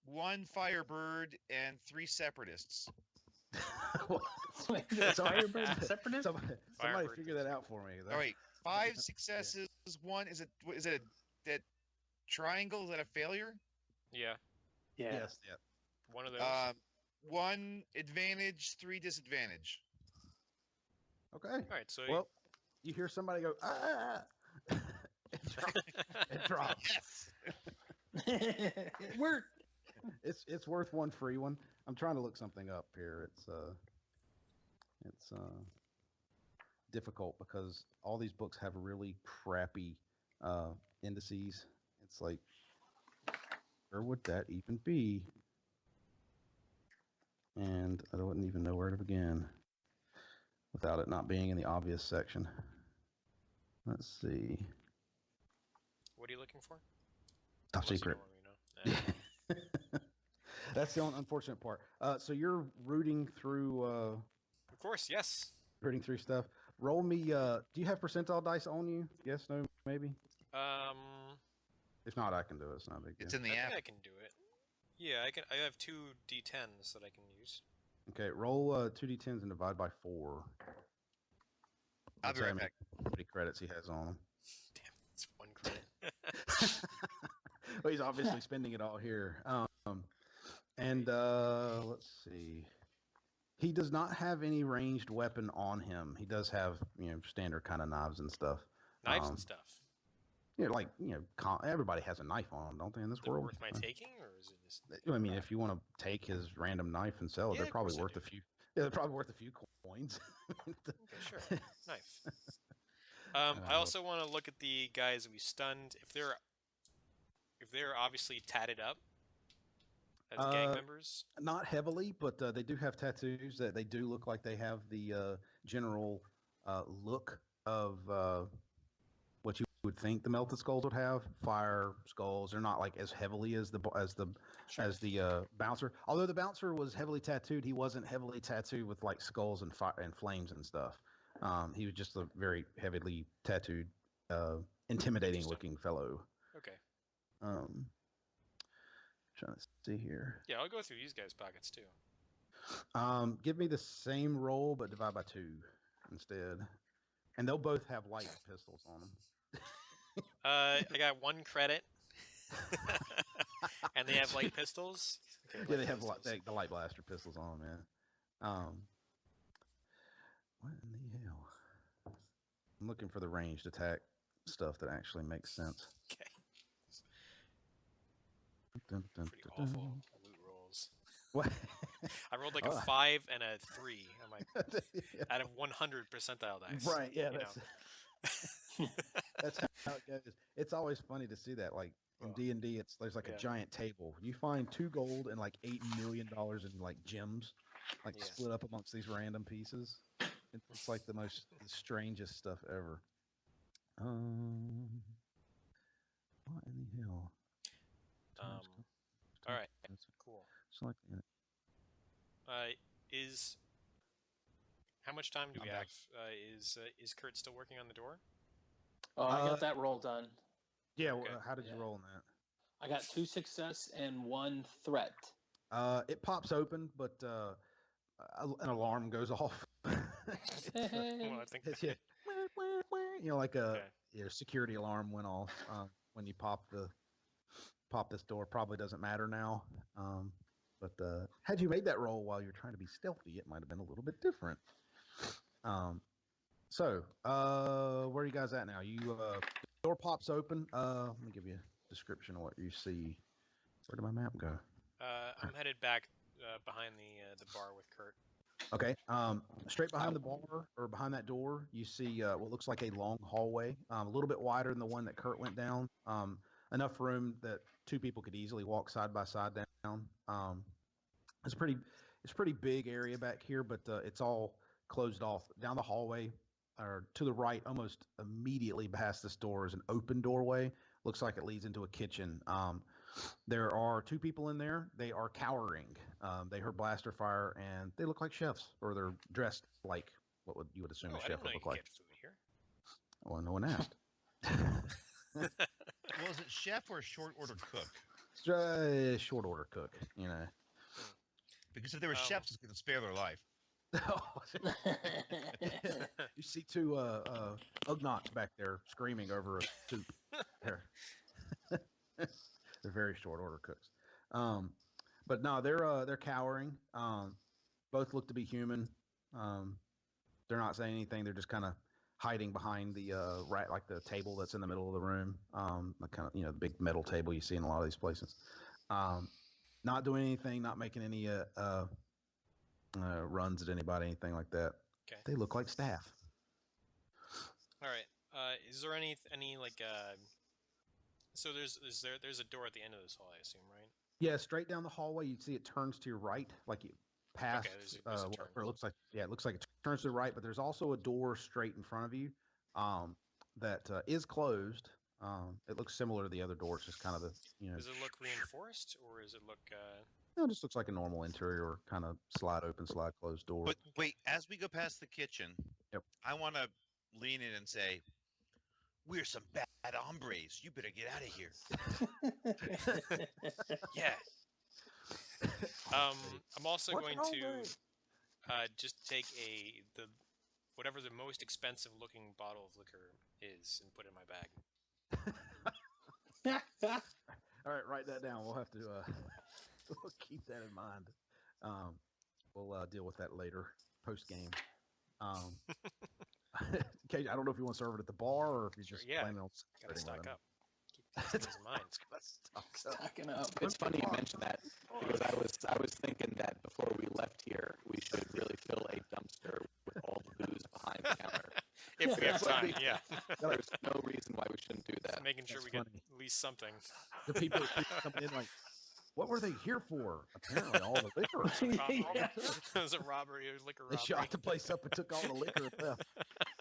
1 firebird, and 3 separatists. Firebird separatist? Somebody figure that out for me. All right, 5 successes. 1 is it a triangle? Is that a failure? Yeah. Yeah. Yes. Yeah. One of those. 1 advantage, 3 disadvantage. Okay. All right. So Well, you hear somebody go ah. It drops. It worked. It's worth 1 free one. I'm trying to look something up here. It's difficult because all these books have really crappy indices. It's like, where would that even be? And I wouldn't even know where to begin without it not being in the obvious section. Let's see. What are you looking for? Top Unless you secret. don't already know. That's the only unfortunate part. So you're rooting through Of course, yes. stuff. Roll me. Do you have percentile dice on you? Yes, no, maybe. If not, I can do it. It's not a big deal. It's in the I app. think I can do it. Yeah, I can. I have 2 d10s that I can use. Okay, roll 2 d10s and divide by 4. I'll be right back. How many credits he has on him? Damn, it's 1 credit. Well, he's obviously spending it all here. And let's see. He does not have any ranged weapon on him. He does have, standard kind of knives and stuff. Knives and stuff. Yeah, like, everybody has a knife on them, don't they, in this Is it world? worth my taking, or is it just? I mean, if you want to take his random knife and sell it, Yeah, they're of probably course I worth do. a few. Yeah, they're probably worth a few coins. Okay, sure. Knife. I also want to look at the guys we stunned. If they're obviously tatted up as gang members. Not heavily, but they do have tattoos that they do look like they have the general look of what you would think the melted skulls would have. Fire skulls. They're not like as heavily as the bouncer. Although the bouncer was heavily tattooed, he wasn't heavily tattooed with like skulls and fire and flames and stuff. He was just a very heavily tattooed, intimidating looking fellow. Okay. Trying to see here. Yeah, I'll go through these guys' pockets too. Give me the same roll, but divide by 2 instead. And they'll both have light pistols on them. I got 1 credit. And they have light pistols? Okay, Yeah, they have the light blaster pistols on them, man. What in the hell? I'm looking for the ranged attack stuff that actually makes sense. Okay. Dun, dun, Pretty dun, awful dun. loot rolls. What? I rolled like Oh. a 5 and a 3 on my out of 100 percentile dice. Right, yeah, you know. that's how it goes. It's always funny to see that. Like in D&D, there's like a giant table. You find 2 gold and like $8 million in like gems, like split up amongst these random pieces. It's like the strangest stuff ever. What in the hell? All right, cool. Select how much time do we have? Is Kurt still working on the door? Oh, I got that roll done. Yeah. Okay. How did you roll on that? I got 2 success and 1 threat. It pops open, but an alarm goes off. Well, I think like your security alarm went off when you pop this door. Probably doesn't matter now. But had you made that roll while you're trying to be stealthy, it might have been a little bit different. So where are you guys at now? You the door pops open. Let me give you a description of what you see. Where did my map go? I'm headed back behind the bar with Kurt. Okay. Straight behind the bar or behind that door, you see what looks like a long hallway, a little bit wider than the one that Kurt went down. Enough room that 2 people could easily walk side by side down. It's a pretty big area back here, but it's all closed off. Down the hallway, or to the right, almost immediately past this door is an open doorway. Looks like it leads into a kitchen. There are 2 people in there. They are cowering. They heard blaster fire, and they look like chefs, or they're dressed like what you would assume a chef would look like. Get food here. Well, no one asked. Well, is it chef or short order cook? Short order cook, Because if they were chefs, it's going to spare their life. You see 2 Ugnots back there screaming over a soup. They're very short order cooks. But no, they're cowering. Both look to be human. They're not saying anything. They're just kind of hiding behind the like the table that's in the middle of the room. Like kind of the big metal table you see in a lot of these places. Not doing anything. Not making any runs at anybody, anything like that. Okay. They look like staff. All right. Is there any like So there's a door at the end of this hall, I assume, right? Yeah, straight down the hallway, you see it turns to your right, like you passed. Okay, there's a turn. Or it looks like it looks like it turns to the right, but there's also a door straight in front of you, that is closed. It looks similar to the other door. It's just kind of the Does it look reinforced, or does it look? it just looks like a normal interior, kind of slide open, slide closed door. But wait, as we go past the kitchen, Yep. I want to lean in and say, "We're some bad hombres. You better get out of here." Yeah. I'm also What's going wrong to with just take whatever the most expensive looking bottle of liquor is and put it in my bag. All right, write that down. We'll have to we'll keep that in mind. We'll deal with that later, post game. Kate, I don't know if you want to serve it at the bar or if you're just planning on Gotta sitting with stock them. up. Keep things in mind. Stocking up. It's funny you mentioned that because I was thinking that before we left here, we should really fill a dumpster with all the booze behind the counter. If we have time, yeah. There's no reason why we shouldn't do that. Making sure That's we get funny. at least something. The people coming in like, what were they here for? Apparently, all the liquor. It was a robbery, a liquor They robbery. shot the place up and took all the liquor and left.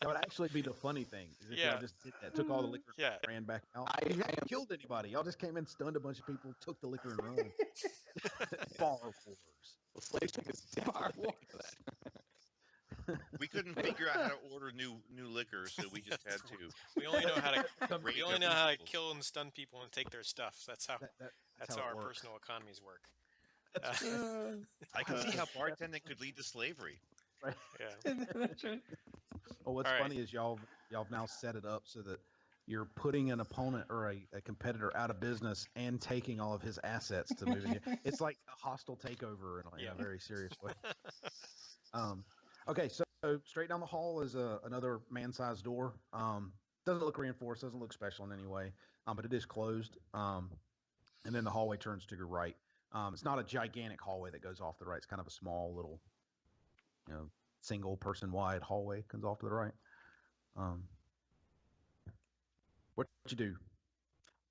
That would actually be the funny thing. Is if Yeah. y'all just did that, took all the liquor Yeah. and ran back out. I You haven't am- killed anybody. Y'all just came in, stunned a bunch of people, took the liquor and run. Bar wars. Well, Slave Stick is definitely thinking of that. We couldn't figure out how to order new liquor, so we just had to. We only know how to Rate we only other know how to people's. kill and stun people and take their stuff. That's how That's how it our works. personal economies work. I can see how bartending could lead to slavery. Yeah. That's right. Well, what's All right. funny is y'all now set it up so that you're putting an opponent or a competitor out of business and taking all of his assets to move in. It's like a hostile takeover in Yeah. a very serious way. Okay, so straight down the hall is another man-sized door. Doesn't look reinforced, doesn't look special in any way, but it is closed. And then the hallway turns to your right. It's not a gigantic hallway that goes off to the right. It's kind of a small little, single person wide hallway comes off to the right. What you do?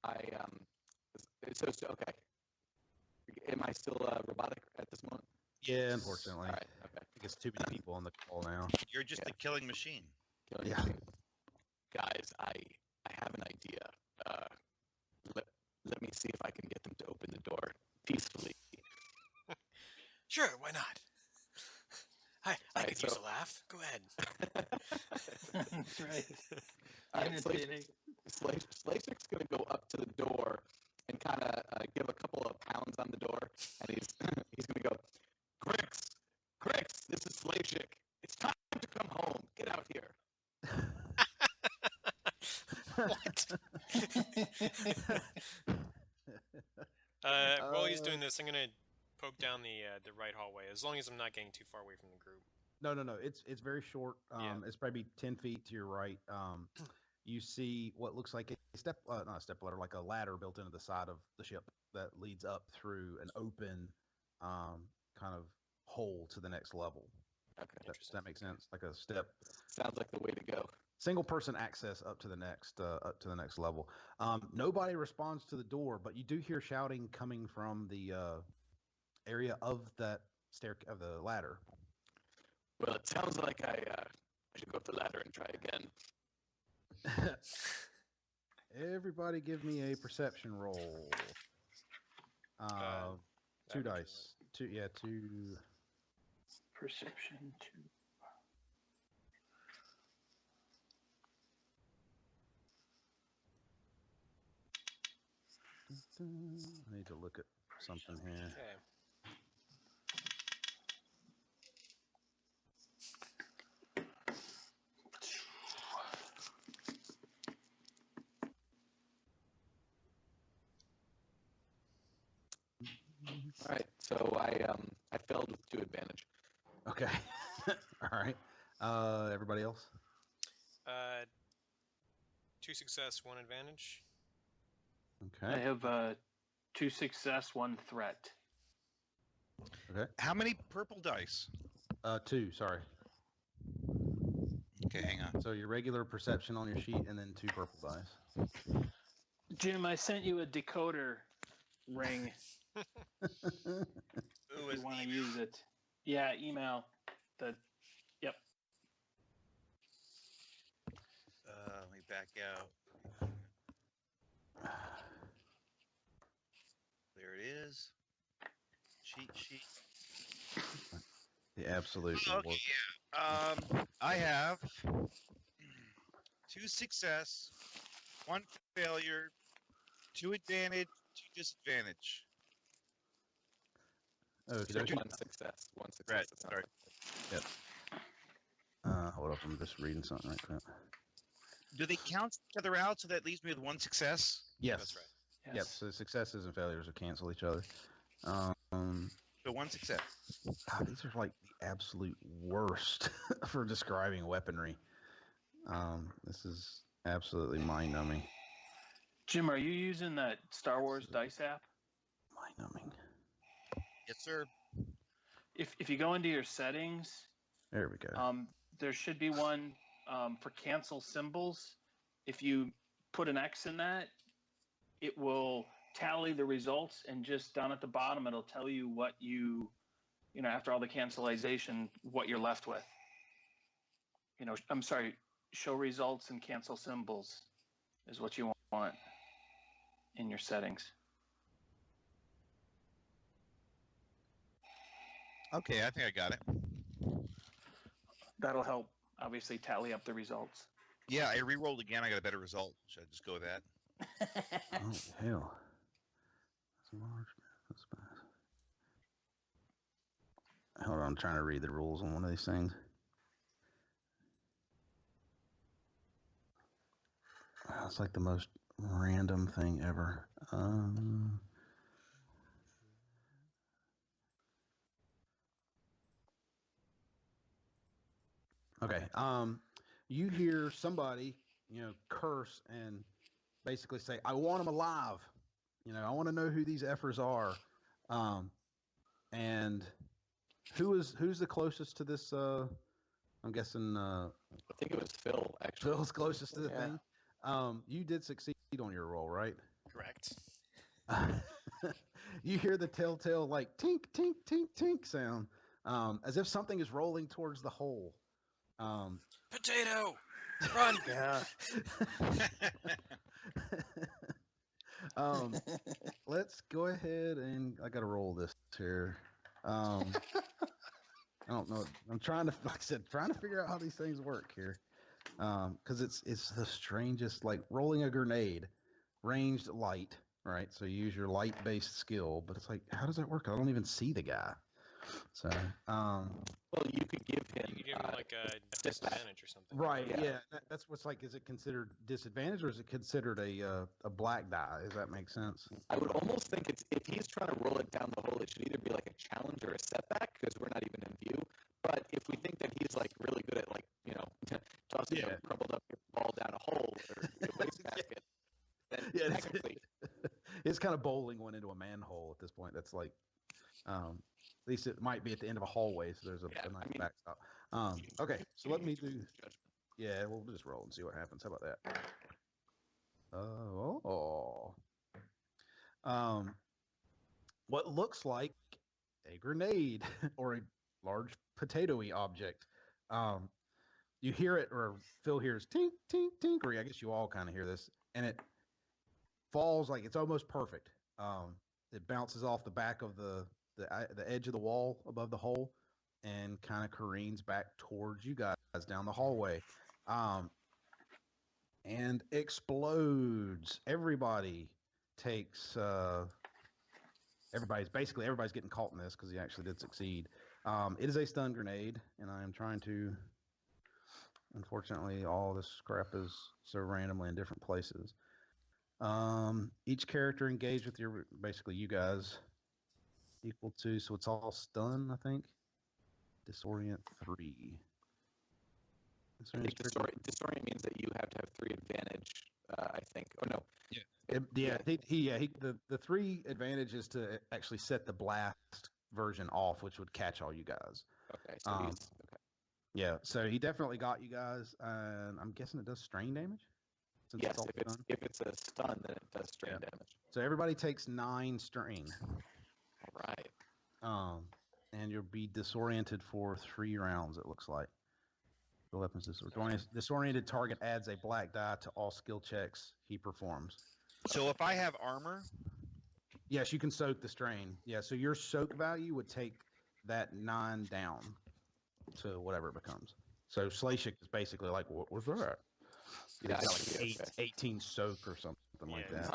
Okay. Am I still robotic at this moment? Yeah, unfortunately. All right. Okay. I think it's too many people on the call now. You're just a killing machine. Killing Yeah. machine. Guys, I have an idea. Let me see if I can get them to open the door peacefully. Sure, why not? I Alright, could use so- a laugh. Go ahead. That's right. All right, Entertaining. Slave Stick's gonna go up to the door and kind of give a couple of pounds on the door, and he's gonna go, Grix, this is Slave Stick. It's time to come home. Get out here. What? While he's doing this, I'm gonna poke down the right hallway, as long as I'm not getting too far away from the group. No. It's very short. Yeah. It's probably 10 feet to your right. You see what looks like not a step ladder, like a ladder built into the side of the ship that leads up through an open kind of hole to the next level. Okay. Does that make sense? Like a step. Sounds like the way to go. Single person access up to the next level. Nobody responds to the door, but you do hear shouting coming from the area of that of the ladder. Well, it sounds like I should go up the ladder and try again. Everybody, give me a perception roll. 2 dice. Two. Perception 2. I need to look at something here. Okay. All right, so I failed with 2 advantage. Okay. All right. Everybody else? 2 success, 1 advantage. I Okay. have 2 success, 1 threat. How many purple dice? 2. Sorry. Okay, hang on. So your regular perception on your sheet, and then 2 purple dice. Jim, I sent you a decoder ring. Ooh, If as you want to email. use it. Yeah, email. Yep. Let me back out. There it is. Cheat sheet. The absolute Okay, worst. yeah. I have 2 success, 1 failure, 2 advantage, 2 disadvantage. Okay, So dokie. one success. Right, it sounds sorry. like. Hold up, I'm just reading something right quick. Do they count each other out so that leaves me with 1 success? Yes. That's right. Yes. Yep. So successes and failures will cancel each other. So 1 success. God, these are like the absolute worst for describing weaponry. This is absolutely mind-numbing. Jim, are you using that Star Wars dice app? Mind-numbing. Yes, sir. If you go into your settings, There we go. there should be one for cancel symbols. If you put an X in that, it will tally the results, and just down at the bottom, it'll tell you what after all the cancellation, what you're left with. I'm sorry, show results and cancel symbols is what you want in your settings. Okay, I think I got it. That'll help, obviously, tally up the results. Yeah, I re-rolled again. I got a better result. Should I just go with that? Oh, hell. That's a large space. Hold on, I'm trying to read the rules on one of these things. It's like the most random thing ever. Okay. You hear somebody, curse and basically say, "I want them alive." I want to know who these effers are. And who's the closest to this? I'm guessing I think it was Phil, actually. Phil's closest to the Yeah. thing. You did succeed on your roll, right? Correct. You hear the telltale like tink, tink, tink, tink sound, as if something is rolling towards the hole. Potato! Run! Yeah. Let's go ahead and I gotta roll this here. I don't know. I'm trying to, like I said, trying to figure out how these things work here. Because it's the strangest, like rolling a grenade, ranged light, right? So you use your light-based skill, but it's like, how does that work? I don't even see the guy. So, Well, you could give him. You could give him like a disadvantage or something. right, Yeah. yeah, that's what's like. Is it considered disadvantage, or is it considered a black die? Does that make sense? I would almost think it's if he's trying to roll it down the hole, it should either be like a challenge or a setback because we're not even in view. But if we think that he's like really good at tossing a crumpled up ball down a hole or a wastebasket, then technically, it's kind of bowling one into a manhole at this point. That's like, at least it might be at the end of a hallway, so there's a nice backstop. Okay, so let me do. Yeah, we'll just roll and see what happens. How about that? What looks like a grenade or a large potato-y object. You hear it, or Phil hears tink, tink, tink, or I guess you all kind of hear this, and it falls like it's almost perfect. It bounces off the back of the edge of the wall above the hole and kind of careens back towards you guys down the hallway. And explodes. Everybody takes everybody's getting caught in this because he actually did succeed. It is a stun grenade, and I am trying to, unfortunately, all this crap is so randomly in different places. Each character engaged with basically you guys equal to, so it's all stun, I think. Disorient 3. I think disorient means that you have to have 3 advantage. I think. Oh no. The 3 advantage is to actually set the blast version off, which would catch all you guys. Okay. So he's okay. Yeah, so he definitely got you guys, and I'm guessing it does strain damage. Since Yes, all done? if it's a stun, then it does strain damage. So everybody takes 9 strain. All right. And you'll be disoriented for 3 rounds. It looks like. The weapons disoriented target adds a black die to all skill checks he performs. So if I have armor, yes, you can soak the strain. Yeah, so your soak value would take that 9 down to whatever it becomes. So Slashik is basically like, what was that? Yeah, It's like 18 soak or something like that.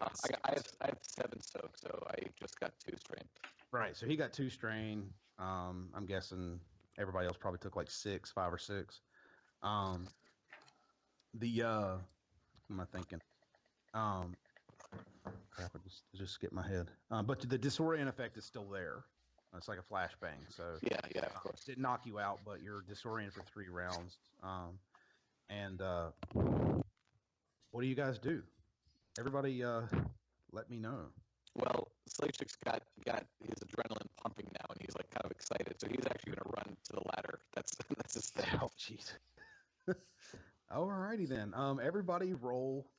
I have 7 soak, so I just got 2 strain. Right, so he got 2 strain. I'm guessing everybody else probably took like 5 or 6. What am I thinking? Crap, I just skipped my head. But the disorient effect is still there. It's like a flashbang. So yeah, of course. It didn't knock you out, but you're disoriented for 3 rounds. What do you guys do? Everybody, let me know. Well, Slashik's got his adrenaline pumping now, and he's like kind of excited. So he's actually going to run to the ladder. That's his thing. Oh, jeez. Alrighty then. Everybody roll.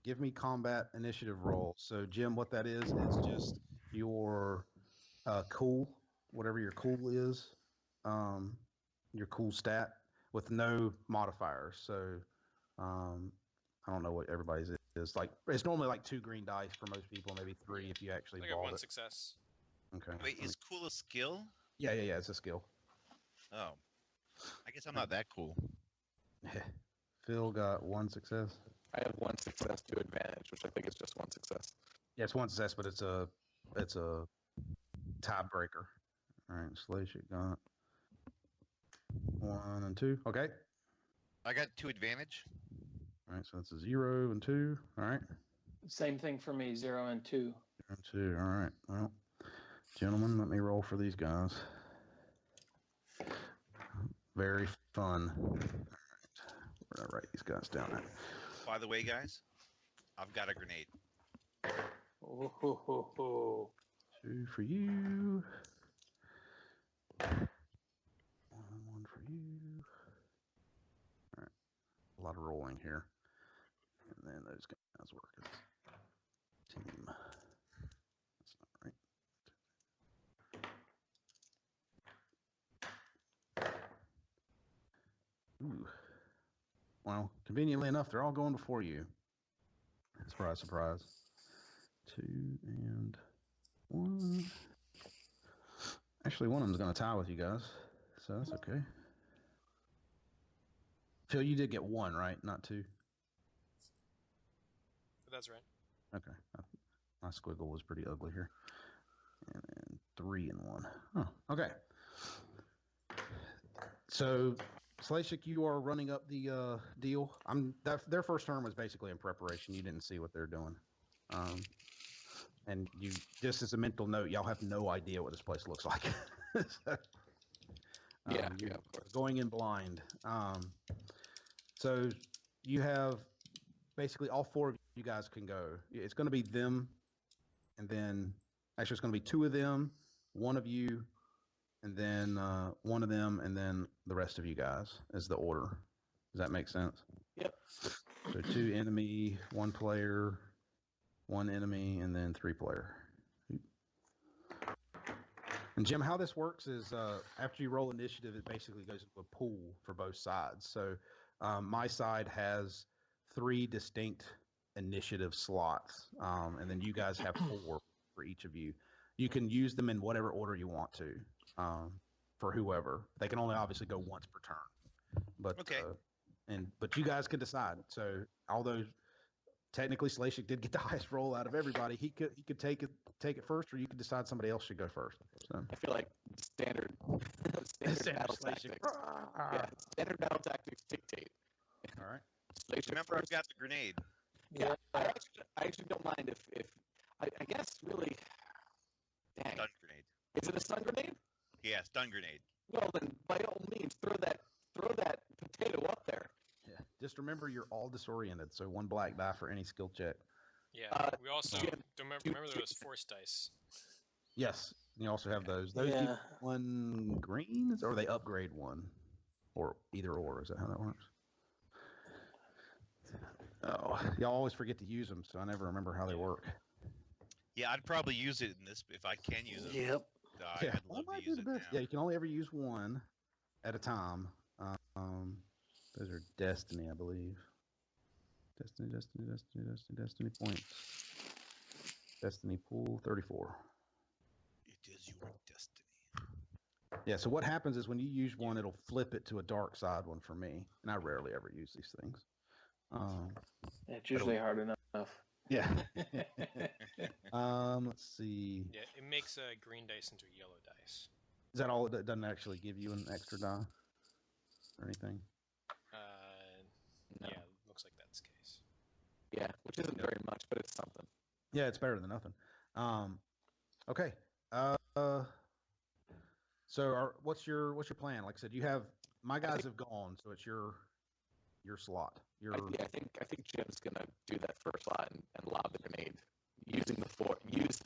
Give me combat initiative roll. So Jim, what that is just your cool, whatever your cool is, your cool stat with no modifiers. So I don't know what everybody's is. Like it's normally like 2 green dice for most people, maybe 3 if you actually I got 1 it. success. Okay. wait, is cool a skill? Yeah, it's a skill. Oh, I guess I'm not that cool. Phil got 1 success. I have 1 success, 2 advantage, which I think is just 1 success. Yeah, it's 1 success, but it's a tiebreaker. All right, Slashik got 1 and 2. Okay. I got 2 advantage. All right, so that's a 0 and 2. All right. Same thing for me, 0 and 2. 0 and 2. All right. Well, gentlemen, let me roll for these guys. Very fun. All right. Where did I write these guys down at? By the way, guys, I've got a grenade. Oh, ho, ho, ho. 2 for you. 1 for you. All right. A lot of rolling here. And then those guys work as a team. That's not right. Ooh. Well, conveniently enough, they're all going before you. Surprise, surprise. 2 and 1. Actually, one of them's going to tie with you guys, so that's okay. Phil, you did get 1, right? Not 2? That's right. Okay. My squiggle was pretty ugly here. And then 3 and 1. Oh, okay. So, Slashik, you are running up the deal. Their first turn was basically in preparation. You didn't see what they're doing. And you, just as a mental note, y'all have no idea what this place looks like. So, yeah, of course. Going in blind. So you have basically all 4 of you guys can go. It's going to be them, and then actually it's going to be 2 of them, 1 of you, and then 1 of them, and then the rest of you guys is the order. Does that make sense? Yep. So 2 enemy, 1 player, 1 enemy, and then 3 player. And Jim, how this works is after you roll initiative, it basically goes into a pool for both sides. So my side has 3 distinct initiative slots, and then you guys have 4 for each of you. You can use them in whatever order you want to for whoever. They can only obviously go once per turn. But Okay. But you guys can decide. So although technically Slashik did get the highest roll out of everybody, he could take it first, or you could decide somebody else should go first. So I feel like standard battle tactics. Yeah, standard battle tactics dictate. All right. Slashik Remember, I've first. got the grenade. Yeah, I actually don't mind if I guess really. Dang. Stun grenade. Is it a stun grenade? Yeah, stun grenade. Well then, by all means, throw that potato up there. Yeah. Just remember, you're all disoriented, so 1 black die for any skill check. Yeah. We also Jim, remember there was force dice. Yes, and you also have those. Those Yeah. get 1 green, or they upgrade 1. or either or. Is that how that works? Oh, y'all always forget to use them, so I never remember how they work. Yeah, I'd probably use it in this if I can use it. Yep. I'd love to use it now. Yeah, you can only ever use one at a time. Those are destiny, I believe. Destiny points. Destiny pool 34. It is your destiny. Yeah, so what happens is when you use one, it'll flip it to a dark side one for me, and I rarely ever use these things. It's usually hard enough. Yeah. Let's see. Yeah, it makes a green dice into a yellow dice. Is that all? It doesn't actually give you an extra die or anything? No. Yeah, looks like that's the case. Yeah, which isn't very much, but it's something. Yeah, it's better than nothing. Okay. So what's your plan? Like I said, you have my guys have gone, so it's your slot. I think Jim's gonna do that first slot and lob the grenade using the force. Use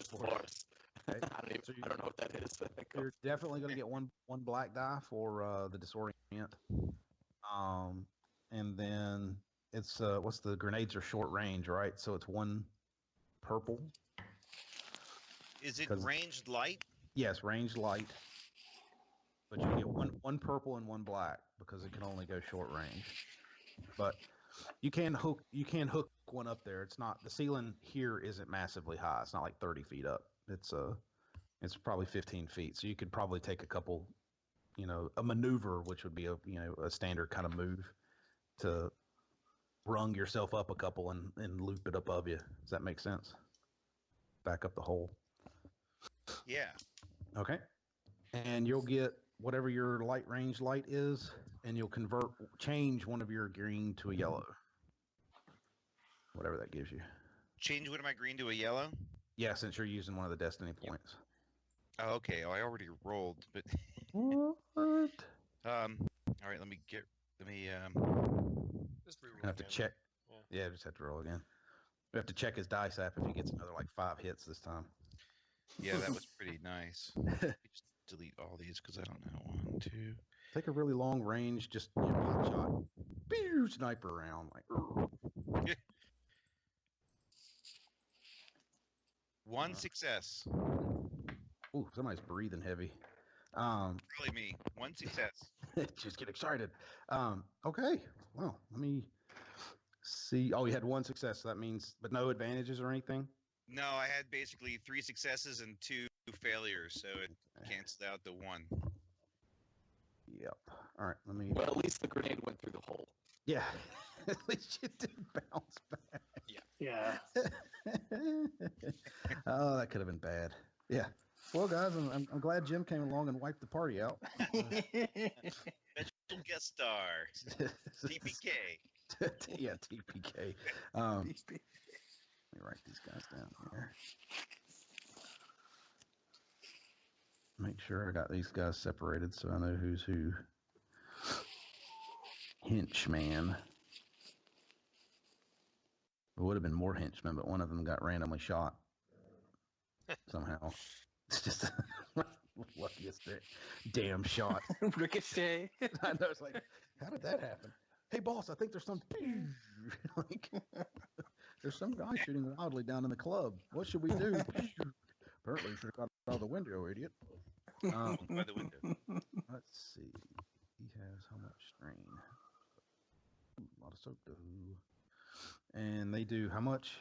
force. Okay. I don't know what that is. You're definitely going to get one black die for the disorient. And then it's what's the grenades are short range, right? So it's one purple. Is it ranged light? Yes, ranged light. But you get one purple and one black because it can only go short range. But you can hook one up there. It's not, the ceiling here isn't massively high. It's not like 30 feet up. It's probably 15 feet. So you could probably take a couple, a maneuver, which would be a standard kind of move to rung yourself up a couple and loop it above you. Does that make sense? Back up the hole. Yeah. Okay. And you'll get whatever your light range light is, and you'll change one of your green to a yellow. Whatever that gives you. Change one of my green to a yellow? Yeah, since you're using one of the destiny points. Oh, okay. Oh, I already rolled, but What? all right, let me Just reroll I have to again. check. Yeah. Yeah, just have to roll again. We have to check his dice app if he gets another like 5 hits this time. Yeah, that was pretty nice. Just delete all these because I don't know. 1, 2. Take a really long range, just pot shot, pew, sniper round, like. One success. Ooh, somebody's breathing heavy. Probably me. One success. Just get excited. Okay. Well, let me see. Oh, you had one success. So that means, but no advantages or anything? No, I had basically 3 successes and 2 failures, so it canceled out the 1. Yep. All right. Let me. Well, at least the grenade went through the hole. Yeah. At least you didn't bounce back. Yeah. Oh, that could have been bad. Yeah. Well, guys, I'm glad Jim came along and wiped the party out. Special guest star, TPK. Yeah, TPK. Let me write these guys down here. Make sure I got these guys separated so I know who's who. Henchman. There would have been more henchmen, but one of them got randomly shot. Somehow. It's just luckiest damn shot. Ricochet. I know, it's like, how did that happen? Hey, boss, I think there's some... like, there's some guy shooting wildly down in the club. What should we do? Apparently, you should have got out of the window, idiot. By the window. Let's see. He has how much strain? Ooh, a lot of soap dough. And they do how much?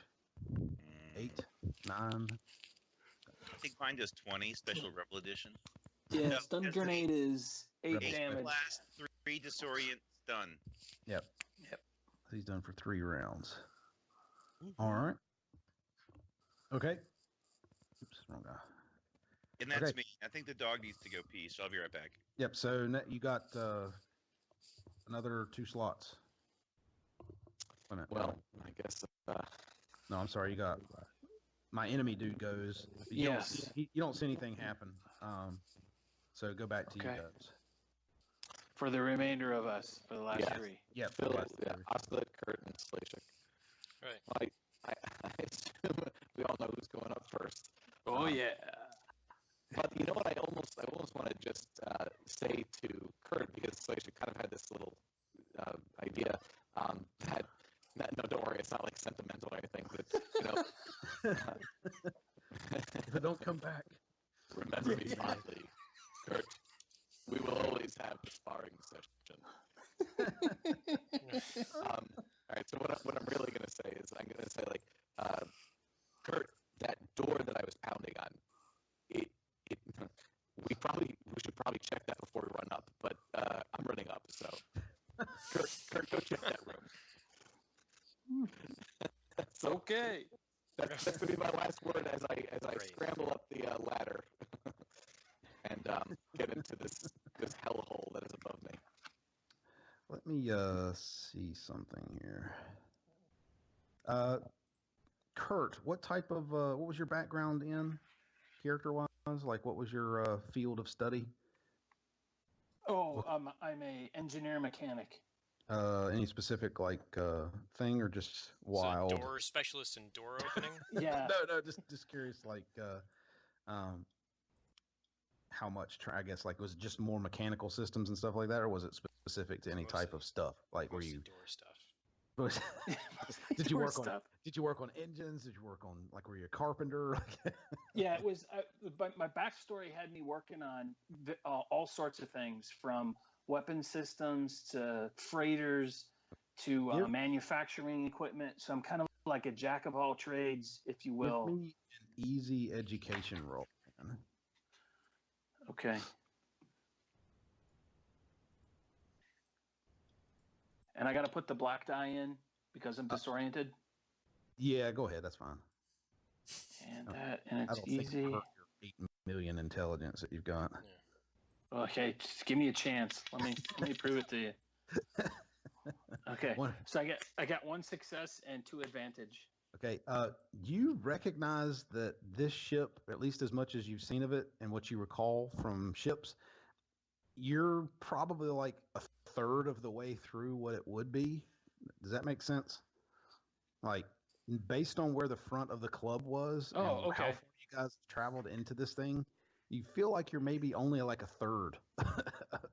8, 9. I think mine does 20, special rebel edition. Yeah, No, stun that's grenade is 8 Rebel damage. Blast, 3 disorient, stun. Yep. He's done for 3 rounds. All right. Okay. Oops, wrong guy. And that's Okay. me. I think the dog needs to go pee, so I'll be right back. Yep. So you got another 2 slots. Wait a minute. Well, I guess. No, I'm sorry. You got my enemy dude goes. You Yes. You don't see anything happen. So go back to you Okay. guys. For the remainder of us, for the last Yeah. 3. Yep. Phil, last yeah, three. Osgood, Kurt, and Slashik. Right. I assume we all know who's going up first. Oh, yeah. But you know what? I almost want to just say to Kurt, because Slash kind of had this little idea that no, don't worry, it's not like sentimental or anything, but you know, If it don't come back. remember me fondly, Kurt. We will always have the sparring session. All right. So what I'm really gonna say is I'm gonna say like, Kurt, that door that I was pounding on, it we should probably check that before we run up. But I'm running up, so Kurt, go check that room. So Okay. that's gonna be my last word as I Great. scramble up the ladder and get into this hellhole that is above me. Let me see something here. Kurt, what type of what was your background in character-wise? Like, what was your field of study? Oh, I'm a engineer mechanic. Any specific like thing, or just wild? So door specialist in door opening. Yeah. No, just curious. Like, how much? I guess like was it just more mechanical systems and stuff like that, or was it specific to any type of stuff? Like, were Mostly you? door stuff? Did you Door work on? stuff. Did you work on engines? Did you work on like were you a carpenter? Yeah, it was. But my backstory had me working on all sorts of things, from weapon systems to freighters to manufacturing equipment. So I'm kind of like a jack of all trades, if you will. Give me an easy education roll. Man. Okay. And I got to put the black die in because I'm disoriented. Yeah, go ahead. That's fine. And I it's don't think easy. you hurt your 8 million intelligence that you've got. Okay, just give me a chance. Let me prove it to you. Okay. So I got 1 success and 2 advantage. Okay. You recognize that this ship, at least as much as you've seen of it and what you recall from ships, you're probably like a third of the way through what it would be. Does that make sense? Like, based on where the front of the club was and how far you guys traveled into this thing, you feel like you're maybe only like a third.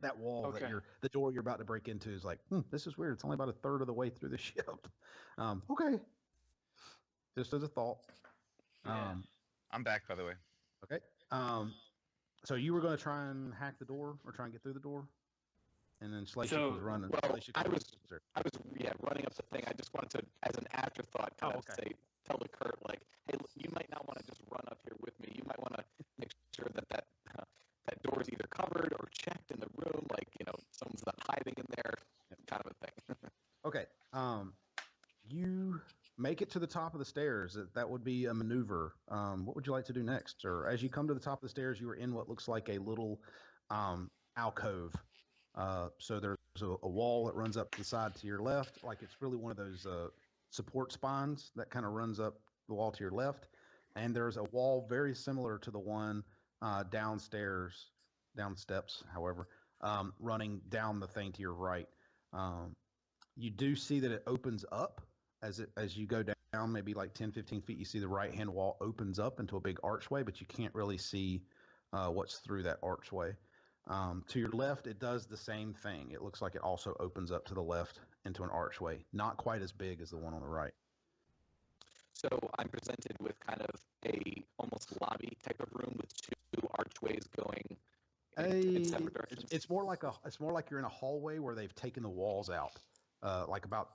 That wall that the door you're about to break into is like, this is weird. It's only about a third of the way through the ship. Okay. Just as a thought. I'm back, by the way. Okay. So you were going to try and hack the door or try and get through the door? And then Slashik was running. Well, I was running up the thing. I just wanted to, as an afterthought, kind of tell the Kurt, like, hey, look, you might not want to just run up here with me. You might want to make sure that door is either covered or checked in the room, like, you know, someone's not hiding in there, kind of a thing. Okay. You make it to the top of the stairs. That would be a maneuver. What would you like to do next? Or as you come to the top of the stairs, you are in what looks like a little alcove. So there's a wall that runs up to the side to your left. Like it's really one of those support spines that kind of runs up the wall to your left. And there's a wall very similar to the one downstairs, down steps, however, running down the thing to your right. You do see that it opens up as you go down, maybe like 10, 15 feet. You see the right-hand wall opens up into a big archway, but you can't really see what's through that archway. To your left, it does the same thing. It looks like it also opens up to the left into an archway, not quite as big as the one on the right. So I'm presented with kind of a almost lobby type of room with 2 archways going in separate directions. It's more like you're in a hallway where they've taken the walls out. Like about,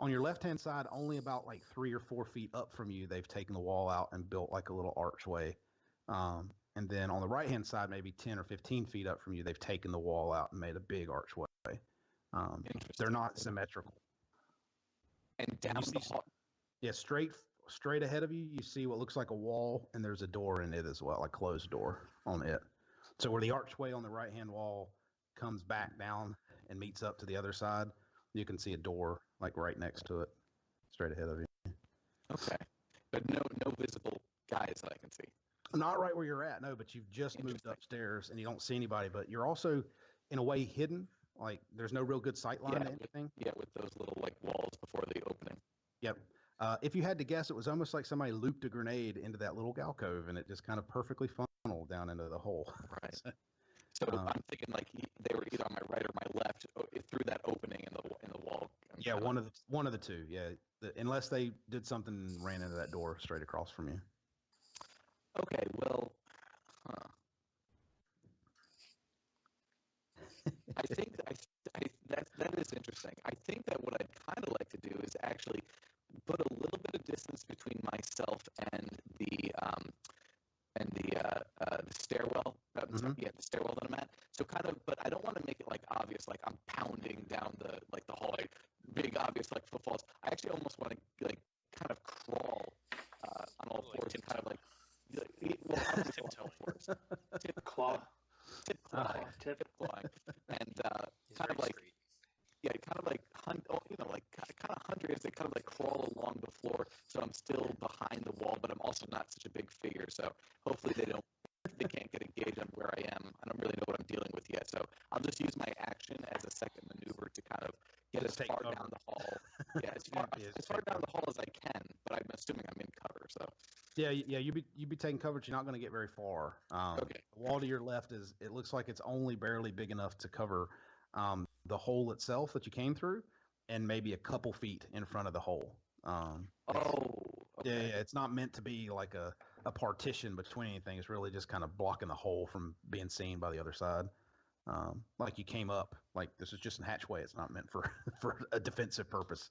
on your left-hand side, only about like 3 or 4 feet up from you, they've taken the wall out and built like a little archway. And then on the right-hand side, maybe 10 or 15 feet up from you, they've taken the wall out and made a big archway. They're not symmetrical. And down the hall. Yeah, straight ahead of you, you see what looks like a wall, and there's a door in it as well, like closed door on it. So where the archway on the right-hand wall comes back down and meets up to the other side, you can see a door like right next to it, straight ahead of you. Okay, but no visible guys that I can see. Not right where you're at, no. But you've just moved upstairs and you don't see anybody. But you're also, in a way, hidden. Like there's no real good sight line to anything. With those little like walls before the opening. Yep. If you had to guess, it was almost like somebody looped a grenade into that little alcove, and it just kind of perfectly tunnel down into the hole. Right. So I'm thinking like they were either on my right or my left through that opening in the wall. Yeah, one of the two. Yeah, unless they did something and ran into that door straight across from you. Okay, well, I think that is interesting. I think that what I'd kind of like to do is actually put a little bit of distance between myself and the stairwell. Yeah, the stairwell that I'm at. So kind of, but I don't want to make it like obvious, like I'm pounding down the hallway, big obvious like footfalls. I actually almost want to like kind of crawl on all fours and kind of like well, I don't want to go on all fours. Claw. Tip-clawing, and He's kind of very like straight. yeah, kind of like like kind of hunter is they kind of like crawl along the floor, so I'm still behind the wall, but I'm also not such a big figure, so hopefully they can't get a gauge on where I am. I don't really know what I'm dealing with yet, so I'll just use my action as a second maneuver to kind of get as far down the hall. Yeah, as far down the hall as I can, but I'm assuming I'm in cover, so. Yeah, you'd be taking coverage. You're not going to get very far. Okay. The wall to your left it looks like it's only barely big enough to cover the hole itself that you came through, and maybe a couple feet in front of the hole. Okay. Yeah, it's not meant to be like a partition between anything. It's really just kind of blocking the hole from being seen by the other side. Like you came up, like this is just a hatchway. It's not meant for a defensive purpose.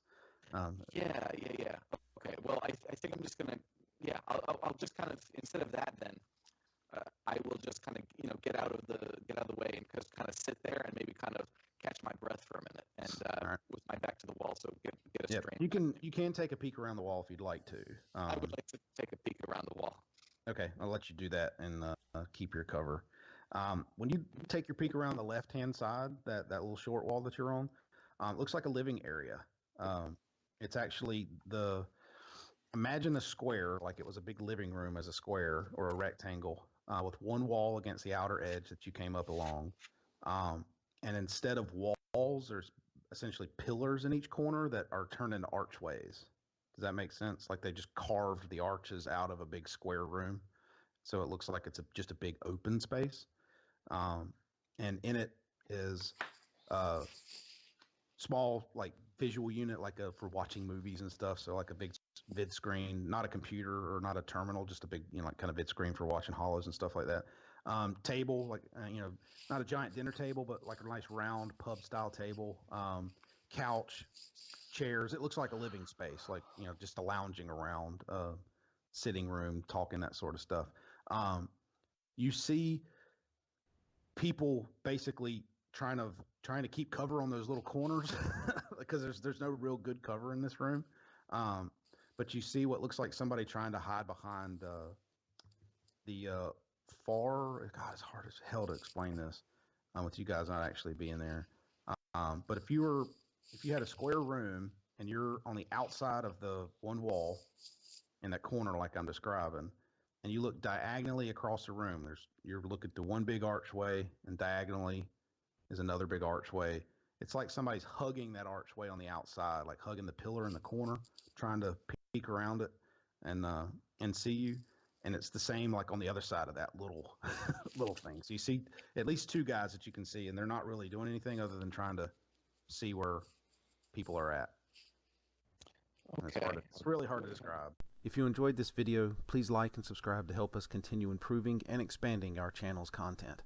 Yeah. Okay. Well, I think I'm just gonna. Yeah, I'll just kind of instead of that then, I will just kind of get out of the way and just kind of sit there and maybe kind of catch my breath for a minute and right. with my back to the wall, so get a straight. You can take a peek around the wall if you'd like to. I would like to take a peek around the wall. Okay, I'll let you do that and keep your cover. When you take your peek around the left-hand side, that little short wall that you're on, it looks like a living area. It's actually imagine a square, like it was a big living room as a square or a rectangle with one wall against the outer edge that you came up along. And instead of walls, there's essentially pillars in each corner that are turned into archways. Does that make sense? Like they just carved the arches out of a big square room. So it looks like it's just a big open space. And in it is a small like visual unit, like for watching movies and stuff. So like a big vid screen, not a computer or not a terminal, just a big, like kind of vid screen for watching hollows and stuff like that. Table, like, not a giant dinner table, but like a nice round pub style table. Couch, chairs. It looks like a living space, like, just a lounging around, sitting room, talking, that sort of stuff. You see people basically trying to keep cover on those little corners because there's no real good cover in this room. But you see what looks like somebody trying to hide behind the far. God, it's hard as hell to explain this with you guys not actually being there. But if you had a square room and you're on the outside of the one wall in that corner, like I'm describing, and you look diagonally across the room, you're looking at the one big archway, and diagonally is another big archway. It's like somebody's hugging that archway on the outside, like hugging the pillar in the corner, trying to peek around it and see you. And it's the same like on the other side of that little little thing. So you see at least two guys that you can see, and they're not really doing anything other than trying to see where people are at. Okay. It's really hard to describe. If you enjoyed this video, please like and subscribe to help us continue improving and expanding our channel's content.